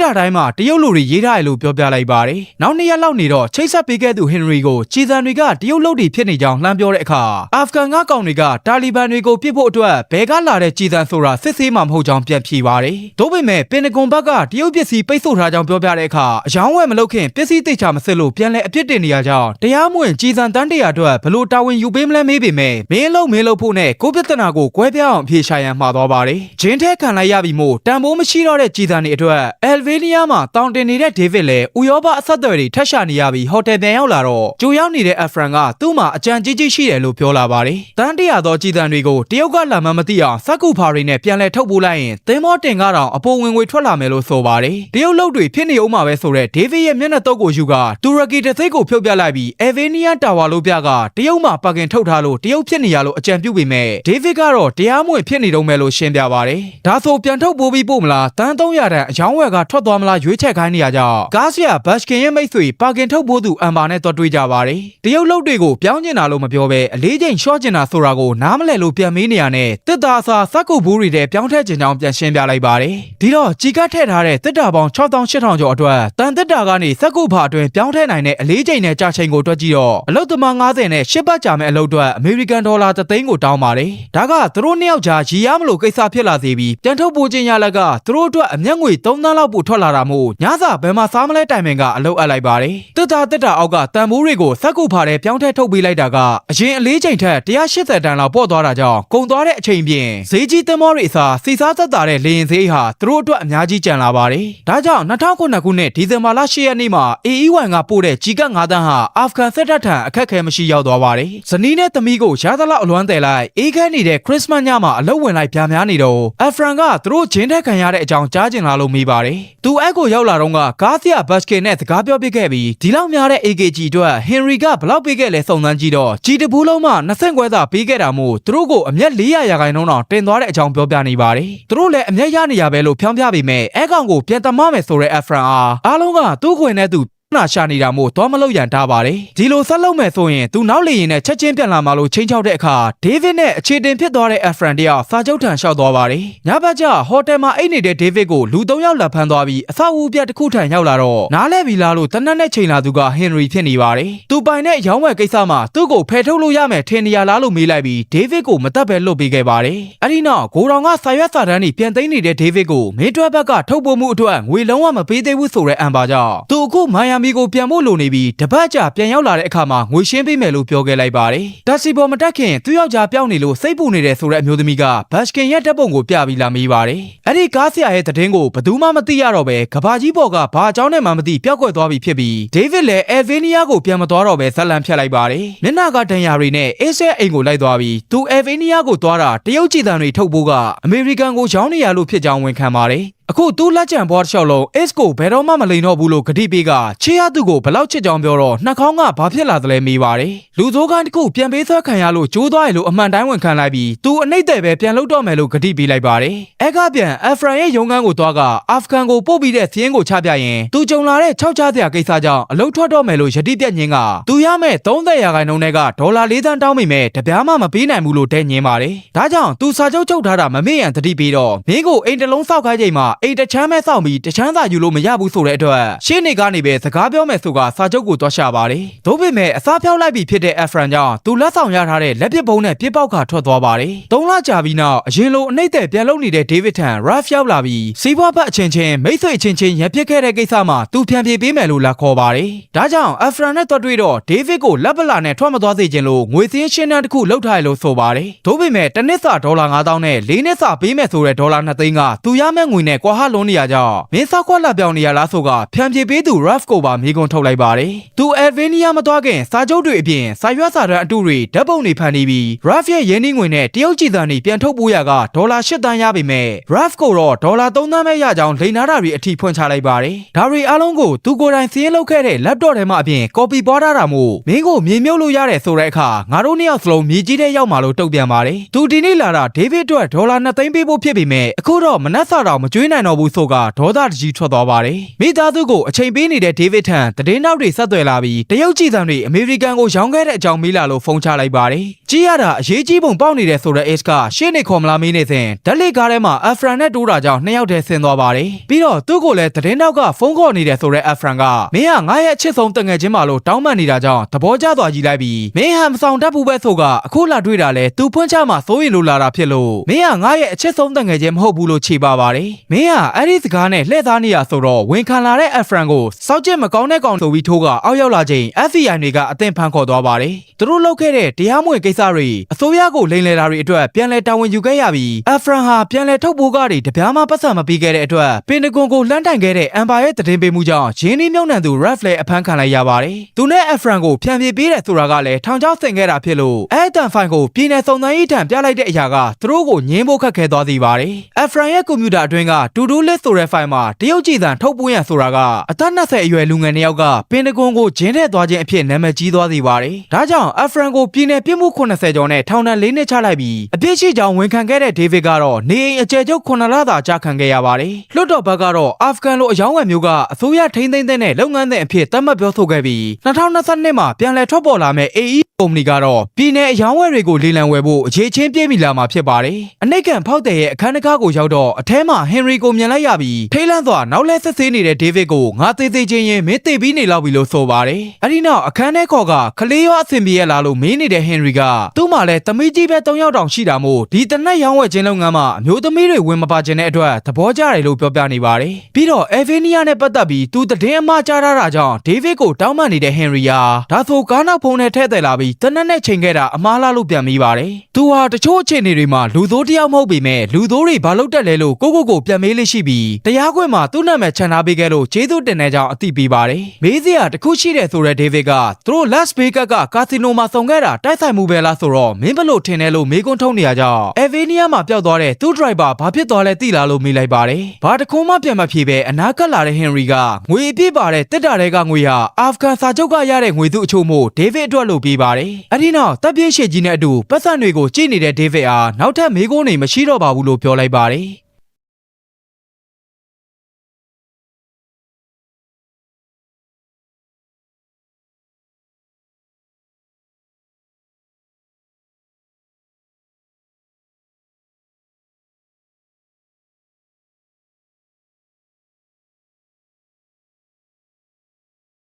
တာတိုင်းမှာတရုတ်လူတွေရေးထားတယ်လို့ပြောပြလိုက်ပါတယ်။နောက်2ရက်လောက်နေတော့ချိတ်ဆက်ပေးခဲ့သူဟင်နရီကိုကြီးစံတွေကတရုတ်လုပ်တွေဖြစ်နေကြောင်းလှမ်းပြောတဲ့အခါအာဖဂန်ကကောင်တွေကတာလီဘန်တွေကိုပြစ်ဖို့အတွက်ဘဲကလာတဲ့ကြီးစံဆိုတာစစ်ဆေးမှမဟုတ်ကြောင်းပြန်ဖြေပါတယ်။ဒါပေမဲ့ပင်တဂွန်ဘက်ကတရုတ်ပစ္စည်းပိတ်ဆို့ထားကြောင်းပြောပြတဲ့အခါအယောင်းဝယ်မလုပ်ခင်ပစ္စည်းတိတ်ချမစစ်လို့ပြန်လဲအပြစ်တင်နေရကြောင်းတရားမဝင်ကြီးစံတန်းတရာအတွက်ဘလို့တာဝန်ယူပေးမလဲမေးပေမဲ့မင်းလုံးဖို့နဲ့ကိုပြဿနာကိုကွဲပြားအောင်ဖြေရှာရန်မှာသွားပါတယ်။ဂျင်းထဲခံလိုက်ရပြီမို့တန်ဖိုးမရှိတော့တဲ့ကြီးစံတွေအတွက်အယ်ဗီနီးယားမှာတောင်တင်နေတဲ့ဒေးဗစ်လည်းဥရောပအဆက်အသွယ်တွေထက်ရှာနေရပြီးဟိုတယ်ပြန်ရောက်လာတော့ကြိုရောက်နေတဲ့အဖရန်ကသူ့မှာအကြံကြီးရှိတယ်လို့ပြောလာပါတယ်။တန်းတရာသောကြီးစံတွေကိုတရုတ်ကလာမှမသိအောင်စက်ကူဖာတွေနဲ့ပြန်လဲထုတ်ပိုးလိုက်ရင်သင်းမောတင်ကားတောင်အပေါ်ဝင်ငွေထွက်လာမယ်လို့ဆိုပါတယ်။တရုတ်လုပ်တွေဖြစ်နေအောင်မှာပဲဆိုတဲ့ဒေးဗစ်ရဲ့မျက်နှာတုပ်ကိုယူကတူရကီတစ်စိတ်ကိုဖြုတ်ပြလိုက်ပြီးအေဗီနီးယားတာဝါလို့ပြကတရုတ်မှာပါကင်ထုတ်ထားလို့တရုတ်ဖြစ်နေရလို့အကြံပြုပေမဲ့ဒေးဗစ်ကတော့တရားမဝင်ဖြစ်နေတော့မယ်လို့ရှင်းပြပါတယ်။ဒါဆိုပြန်ထုတ်ပိုးပြီးပို့မလားတန်း300တန်အယောင်းဝယ်ကထွက်သွားမလားရွေးချက်ခိုင်းနေရကြောင်းကားဆရာဘတ်စကင်ရဲ့မိတ်ဆွေပါကင်ထုတ်ပိုးသူအမ်ဘာနဲ့တွေ့တွေ့ကြပါတယ်။တရုတ်လုပ်တွေကိုပြောင်းကျင်တာလို့မပြောဘဲအလေးချိန်ရှော့ကျင်တာဆိုတာကိုနားမလည်လို့ပြန်မေးနေရတဲ့တစ်တာစာစက်ကူဘူးတွေတဲ့ပြောင်းထက်ကျင်ကြောင်းပြန်ရှင်းပြလိုက်ပါတယ်။ဒီတော့ကြီးကထည့်ထားတဲ့တစ်တာပေါင်း6800ကျော်အတွက်တန်တစ်တာကနေစက်ကူဖာအတွင်းပြောင်းထည့်နိုင်တဲ့အလေးချိန်နဲ့ကြာချိန်ကိုတွက်ကြည့်တော့အလုပ်သမား90နဲ့10ပတ်ကြာမဲ့အလုပ်အတွက်အမေရိကန်ဒေါ်လာ3သိန်းကိုတောင်းပါတယ်။ဒါကသူတို့2ယောက်ကြားရည်ရမလို့ကိစ္စဖြစ်လာစေပြီးပြန်ထုတ်ပိုးခြင်းရလက်ကသူတို့အတွက်အမျက်ငွေ3သန်းလောက်ပို့ထွက်လာတာမို့ညစာဘယ်မှာစားမလဲတိုင်ပင်ကအလုပ်အပ်လိုက်ပါတယ်။တစ်တာအောက်ကတန်မိုးတွေကိုစက်ကူဖာထဲပြောင်းထည့်ထုတ်ပေးလိုက်တာကအရင်အလေးချိန်ထက်180တန်လောက်ပေါ့သွားတာကြောင့်ကုန်သွားတဲ့အချိန်ပြင်ဈေးကြီးသင်္ဘောတွေအစားစီစားသက်သာတဲ့လေရင်ဈေးဟာသူတို့အတွက်အများကြီးကျန်လာပါတယ်။ဒါကြောင့်2009ခုနှစ်ဒီဇင်ဘာလ10ရက်နေ့မှာ AE1 ကပို့တဲ့ကြီးကတ်9တန်းဟာအာဖဂန်စစ်တပ်ထံအခက်အခဲမရှိရောက်သွားပါတယ်။ဇနီးနဲ့သမီးကိုရသလောက်အလွမ်းတယ်လိုက်အေးခဲနေတဲ့ခရစ်စမတ်ညမှာအလုပ်ဝင်လိုက်ပြားများနေတော့အဖရန်ကသူတို့ဂျင်းထက်ခံရတဲ့အကြောင်းကြားကျင်လာလို့မေးပါတယ်။သူအဲ့ကိုရောက်လာတော့ကကားဆရာဘတ်စကင်နဲ့စကားပြောပြခဲ့ပြီးဒီလောက်များတဲ့ AKG အတွက်ဟင်ရီကဘလောက်ပေးခဲ့လဲစုံစမ်းကြည့်တော့ကြီးတဘူးလုံးမှ20ခွဲသာပေးခဲ့တာမို့သူတို့ကိုအမျက်400ရာခိုင်နှုန်းတော့တင်သွားတဲ့အကြောင်းပြောပြနေပါတယ်။သူတို့လည်းအမျက်ရနေရပဲလို့ဖြောင်းပြပေမဲ့အဲကောင်ကိုပြန်တမမယ်ဆိုတဲ့အဖရန်အားလုံးကသူ့ခွင်နဲ့သူနာရှာနေတာမို့သွားမလို့ရန်တားပါတယ်ဒီလိုဆက်လုပ်မယ်ဆိုရင်သူနောက်လေရင်နဲ့ချက်ချင်းပြန်လာမှလို့ချိန်ချောက်တဲ့အခါဒေးဗစ်နဲ့အခြေတင်ဖြစ်သွားတဲ့အဖရန်တယောက်စာချုပ်ထံလျှောက်သွားပါတယ်ညဘက်ကျဟိုတယ်မှာအိတ်နေတဲ့ဒေးဗစ်ကိုလူ3ယောက်လက်ဖမ်းသွားပြီးအဆောက်အဦပြတစ်ခုထံရောက်လာတော့နားလဲပြီလားလို့တနက်နဲ့ချိန်လာသူကဟင်နရီဖြစ်နေပါတယ်သူပိုင်တဲ့ရောင်းဝယ်ကိစ္စမှာသူ့ကိုဖယ်ထုတ်လို့ရမယ်ထင်နေရလားလို့မေးလိုက်ပြီးဒေးဗစ်ကိုမတက်ပဲလွတ်ပေးခဲ့ပါတယ်အဲ့ဒီနောက်ဂိုဒေါင်ကစာရွက်စာတမ်းတွေပြန်သိမ်းနေတဲ့ဒေးဗစ်ကိုမင်းတွဲဘက်ကထုတ်ပိုးမှုအတွက်ငွေလုံးဝမပေးသေးဘူးဆိုတဲ့အမ်ဘာကြောင့်သူအခုမိုင်ယာမီကိုပြန်ဖို့လိုနေပြီးတပတ်ကြာပြန်ရောက်လာတဲ့အခါမှာငွေရှင်းပေးမယ်လို့ပြောခဲ့လိုက်ပါတယ်။တက်စီပေါ်မတက်ခင်သူ့ယောက်ျားပြောင်းနေလို့စိတ်ပူနေတယ်ဆိုတဲ့အမျိုးသမီးကဘတ်စကင်ရဲ့ဓာတ်ပုံကိုပြပြီးလာမေးပါတယ်။အဲ့ဒီကားဆရာရဲ့သတင်းကိုဘယ်သူမှမသိရတော့ပဲကဘာကြီးပေါ်ကဘာအကြောင်းနဲ့မှမသိပျောက်ကွယ်သွားပြီဖြစ်ပြီးဒေးဗစ်လည်းအေဗီနီးယားကိုပြန်မသွားတော့ပဲဇက်လန်ဖြတ်လိုက်ပါတယ်။မျက်နှာကဒဏ်ရာတွေနဲ့အေးဆက်အိမ်ကိုလိုက်သွားပြီးသူအေဗီနီးယားကိုသွားတာတရုတ်ကြည်တံတွေထုတ်ဖို့ကအမေရိကန်ကိုရောင်းနေရလို့ဖြစ်ကြောင်းဝန်ခံပါတယ်။ အခုသူ့လက်ကျန်ဘော့ရှော့လုံး Ace ကိုဘယ်တော့မှမလိန်တော့ဘူးလို့ဂတိပေးကချေရသူကိုဘလောက်ချစ်ကြောင်းပြောတော့နှာခေါင်းကဘာဖြစ်လာသလဲမေးပါတယ်လူစိုးကိုင်းတစ်ခုပြန်ပေးဆွဲခံရလို့ကျိုးသွားရလို့အမှန်တိုင်းဝန်ခံလိုက်ပြီးသူအနှိမ့်တဲ့ပဲပြန်လုပ်တော့မယ်လို့ဂတိပေးလိုက်ပါတယ်အဲ့ကပြန်အဖရန်ရဲ့ရုံးခန်းကိုသွားကအာဖဂန်ကိုပို့ပြီးတဲ့စီးရင်ကိုချပြရင်သူကြုံလာတဲ့6ချစရာကိစ္စကြောင့်အလုပ်ထွက်တော့မယ်လို့ယတိပြက်ညင်းကသူရမဲ့30ရာခိုင်နှုန်းနဲ့ကဒေါ်လာ4သန်းတောင်းမိမဲ့တပြားမှမပေးနိုင်ဘူးလို့တဲ့ညင်းပါတယ်ဒါကြောင့်သူစာချုပ်ချုပ်ထားတာမမေ့ရန်တတိပေးတော့မင်းကိုအိမ်တလုံးစောက်ခိုင်းချိန်မှာအိမ်တချမ်းမဲ့စောက်ပြီးတချမ်းသာယူလို့မရဘူးဆိုတဲ့အတွက်ရှင်းနေကနေပဲစကားပြောမယ်ဆိုကစာချုပ်ကိုသွားရှာပါတယ်။သို့ပေမဲ့အစားဖြောက်လိုက်ပြီးဖြစ်တဲ့အဖရန်ကြောင့်သူလက်ဆောင်ရထားတဲ့လက်ပစ်ဘုံနဲ့ပြစ်ပေါက်ကထွက်သွားပါတယ်။3လကြာပြီးနောက်အရင်လိုအနှိမ့်တဲ့ပြန်လုပ်နေတဲ့ဒေးဗစ်ထံ Ralph ရောက်လာပြီးစီးပွားဘက်အချင်းချင်းမိတ်ဆွေအချင်းချင်းရံပြစ်ခဲ့တဲ့ကိစ္စမှာသူပြန်ပြေးပေးမယ်လို့လာခေါ်ပါတယ်။ဒါကြောင့်အဖရန်နဲ့တွေ့တော့ဒေးဗစ်ကိုလက်ပလာနဲ့ထွက်မသွားစေချင်လို့ငွေစင်းရှင်းတန်းတစ်ခုလုပ်ထားရလို့ဆိုပါတယ်။သို့ပေမဲ့တစ်နှစ်စာဒေါ်လာ9000နဲ့၄နှစ်စာပေးမယ်ဆိုတဲ့ဒေါ်လာ2သိန်းကသူရမယ့်ငွေနဲ့ကွာဟလွန်နေရကြောင်းမင်းစောက်ခွက်လက်ပြောင်းနေရလားဆိုကပြန်ပြေးပေးသူ Ralph ကိုပါမိကွန်းထုတ်လိုက်ပါတယ်။သူ Alvania မသွားခင်စာချုပ်တွေအပြင်စာရွက်စာတမ်းအတုတွေဓာတ်ပုံတွေဖန်တီးပြီး Ralph ရဲ့ရင်းနှီးငွေနဲ့တရုတ်ကြည်သံတွေပြန်ထုတ်ပိုးရကဒေါ်လာ8သန်းရပေမဲ့ Ralph ကိုတော့ဒေါ်လာ3သန်းပဲရကြောင်းလိန်နာတာတွေအထိဖွင့်ချလိုက်ပါတယ်။ဒါတွေအားလုံးကိုသူကိုယ်တိုင်စီးရင်လုပ်ခဲ့တဲ့ laptop ထဲမှာအပြင် copy ပွားထားတာမို့မင်းကိုမြေမြုပ်လို့ရတယ်ဆိုတဲ့အခါငါတို့နှစ်ယောက်စလုံးမြေကြီးထဲရောက်မှာလို့တုံ့ပြန်ပါတယ်။သူဒီနေ့လာတာဒေးဗစ်အတွက်ဒေါ်လာ2သိန်းပေးဖို့ဖြစ်ပေမဲ့အခုတော့မနှက်စာတော့မကြွေးနိုင်တော့ဘူးဆိုကဒေါသတကြီးထွက်သွားပါတယ်။မိသားစုကိုအချိန်ပေးနေတဲ့ဒေးဗစ်ထံတည်င်းနောက်တွေဆက်သွယ်လာပြီးတရုတ်ကြည်သံတွေအမေရိကန်ကိုရောင်းခဲ့တဲ့အကြောင်းမေးလာလို့ဖုန်းချလိုက်ပါတယ်။ကြည့်ရတာအရေးကြီးပုံပေါက်နေတဲ့ဆိုတဲ့ Ace ကရှင်းနေခေါ်မလားမေးနေစဉ်ဓာတ်လေးကားထဲမှာအဖရန်နဲ့တိုးတာကြောင့်2ယောက်တည်းဆင်းသွားပါတယ်။ပြီးတော့သူ့ကိုလည်းတည်င်းနောက်ကဖုန်းခေါ်နေတယ်ဆိုတဲ့အဖရန်ကမင်းကငါရဲ့အချစ်ဆုံးတငယ်ချင်းပါလို့တောင်းပန်နေတာကြောင့်သဘောကျသွားကြည့်လိုက်ပြီးမင်းဟန်မဆောင်တတ်ဘူးပဲဆိုကအခုလာတွေ့တာလဲသူဖွင့်ချမှာစိုးရင်လိုလာတာဖြစ်လို့မင်းကငါရဲ့အချစ်ဆုံးတငယ်ချင်းမဟုတ်ဘူးလို့ခြေပါပါတယ်။မင်းကအဲ့ဒီစကားနဲ့လှည့်သားနေရဆိုတော့ဝန်ခံလာတဲ့အဖရန်ကိုစောက်ကျစ်မကောင်းတဲ့ကောင်ဆိုပြီးထိုးကအောက်ရောက်လာချိန် FBI တွေကအသင်ဖန်ခေါ်သွားပါတယ်။သူတို့လုပ်ခဲ့တဲ့တရားမဝင်ကိစ္စတွေအစိုးရကိုလိမ်လည်တာတွေအတွက်ပြန်လည်တာဝန်ယူခဲ့ရပြီးအဖရန်ဟာပြန်လည်ထုတ်ပိုးကားတွေတပြားမှပတ်စံမပေးခဲ့တဲ့အတွက်ပင်တဂွန်ကိုလှမ်းတိုင်ခဲ့တဲ့အမ်ပါရဲ့တည်င်းပေးမှုကြောင့်ရင်းနှီးမြှုပ်နှံသူ Ralph လည်းအဖမ်းခံလိုက်ရပါတယ်။သူနဲ့အဖရန်ကိုဖြန်ပြေးပေးတယ်ဆိုတာကလည်းထောင်ချောက်ဆင်ခဲ့တာဖြစ်လို့အဲ့တန်ဖိုင်ကိုပြည်내စုံစမ်းရေးထံပြလိုက်တဲ့အရာကသူတို့ကိုညှင်းဖို့ခက်ခဲသွားစေပါတယ်။အဖရန်ရဲ့ကွန်ပျူတာအတွင်းက To-do list ဆိုတဲ့ဖိုင်မှာတရုတ်ကြည်သံထုတ်ပိုးရန်ဆိုတာကအသက်20အရွယ်လူငယ်2ယောက်ကပင်တဂွန်ကိုဂျင်းထဲသွားခြင်းအဖြစ်နာမည်ကြီးသွားစေပါတယ်။ဒါကြောင့်အဖရန်ကိုပြည်내ပြစ်မှု80ကျော်နဲ့ထောင်ဒဏ်4နှစ်ချလိုက်ပြီးအပြစ်ရှိကြောင်းဝန်ခံခဲ့တဲ့ဒေးဗစ်ကတော့နေအိမ်အကျယ်ချုပ်9လသာကြာခံခဲ့ရပါတယ်။လွှတ်တော်ဘက်ကတော့အာဖဂန်လိုအယောင်းဝယ်မျိုးကအစိုးရထိန်းသိမ်းတဲ့လုပ်ငန်းတဲ့အဖြစ်သတ်မှတ်ပြောဆိုခဲ့ပြီး2022မှာပြန်လည်ထွက်ပေါ်လာမဲ့ AE ကုမ္ပဏီကတော့ပြည်내အယောင်းဝယ်တွေကိုလေလံဝယ်ဖို့အခြေချင်းပြေးမိလာမှာဖြစ်ပါတယ်။အနှိတ်ကန်ဖောက်တဲ့ရဲ့အခန်းတစ်ခါကိုရောက်တော့အထဲမှာဟင်ရီကိုမြင်လိုက်ရပြီးထိတ်လန့်စွာနောက်လဲဆက်ဆေးနေတဲ့ဒေးဗစ်ကိုငါသေးသေးချင်းရင်မင်းသိပြီးနေလောက်ပြီလို့ဆိုပါတယ်။အဲ့ဒီနောက်အခန်းထဲခေါ်ကခလေးရောအဆင်ပြေရလားလို့မေးနေတဲ့ဟင်ရီကသူ့မှာလည်းသမီးကြီးပဲ3ယောက်တောင်ရှိတာမို့ဒီတနက်ရောင်းဝယ်ခြင်းလုပ်ငန်းမှာအမျိုးသမီးတွေဝင်မပါခြင်းတဲ့အတွက်သဘောကျတယ်လို့ပြောပြနေပါတယ်။ပြီးတော့အေဗီနီးယားနဲ့ပတ်သက်ပြီးသူတည်င်းအမှားကြားထားတာကြောင့်ဒေးဗစ်ကိုတောင်းပန်နေတဲ့ဟင်ရီယာဒါဆိုကားနောက်ဖုန်းနဲ့ထည့်တယ်လာပြီးတနက်နဲ့ချိန်ခဲ့တာအမှားလားလို့ပြန်မိပါတယ်။သူဟာတချို့အခြေအနေတွေမှာလူသိုးတယောက်မဟုတ်ပေမဲ့လူသိုးတွေဘာလုပ်တတ်လဲလို့ကိုပြန်မေးလို့ရှိပြီးတရားခွင်မှာသူ့နာမည်ချန်ထားပေးခဲ့လို့ကျေးဇူးတင်တဲ့ကြောင်းအသိပေးပါတယ်။မေးစရာတခုရှိတယ်ဆိုတဲ့ဒေးဗစ်ကသူတို့ Las Vegas ကကာစီနိုမှာဆောင်ခဲ့တာတိုက်ဆိုင်မှုပဲလားဆိုတော့မင်းဘလို့ထင်တယ်လို့မေးခွန်းထုတ်နေရကြောင်းအေဗီနီးယားမှာပျောက်သွားတဲ့သူ့ဒရိုက်ဘာဘာဖြစ်သွားလဲသိလားလို့မေးလိုက်ပါတယ်။ဘာတခုမှပြန်မဖြေပဲအနာကပ်လာတဲ့ဟင်ရီကငွေအပြည့်ပါတဲ့တစ်တာတွေကငွေဟာအာဖဂန်စာချုပ်ကရတဲ့ငွေစုအချို့မို့ဒေးဗစ်အတွက်လို့ပေးပါတယ်။အဲ့ဒီနောက်တပ်ပြည့်ရှေ့ကြီးနဲ့အတူပတ်စံတွေကိုကြည့်နေတဲ့ဒေးဗစ်အားနောက်ထပ်မေးခွန်းတွေမရှိတော့ပါဘူးလို့ပြောလိုက်ပါတယ်။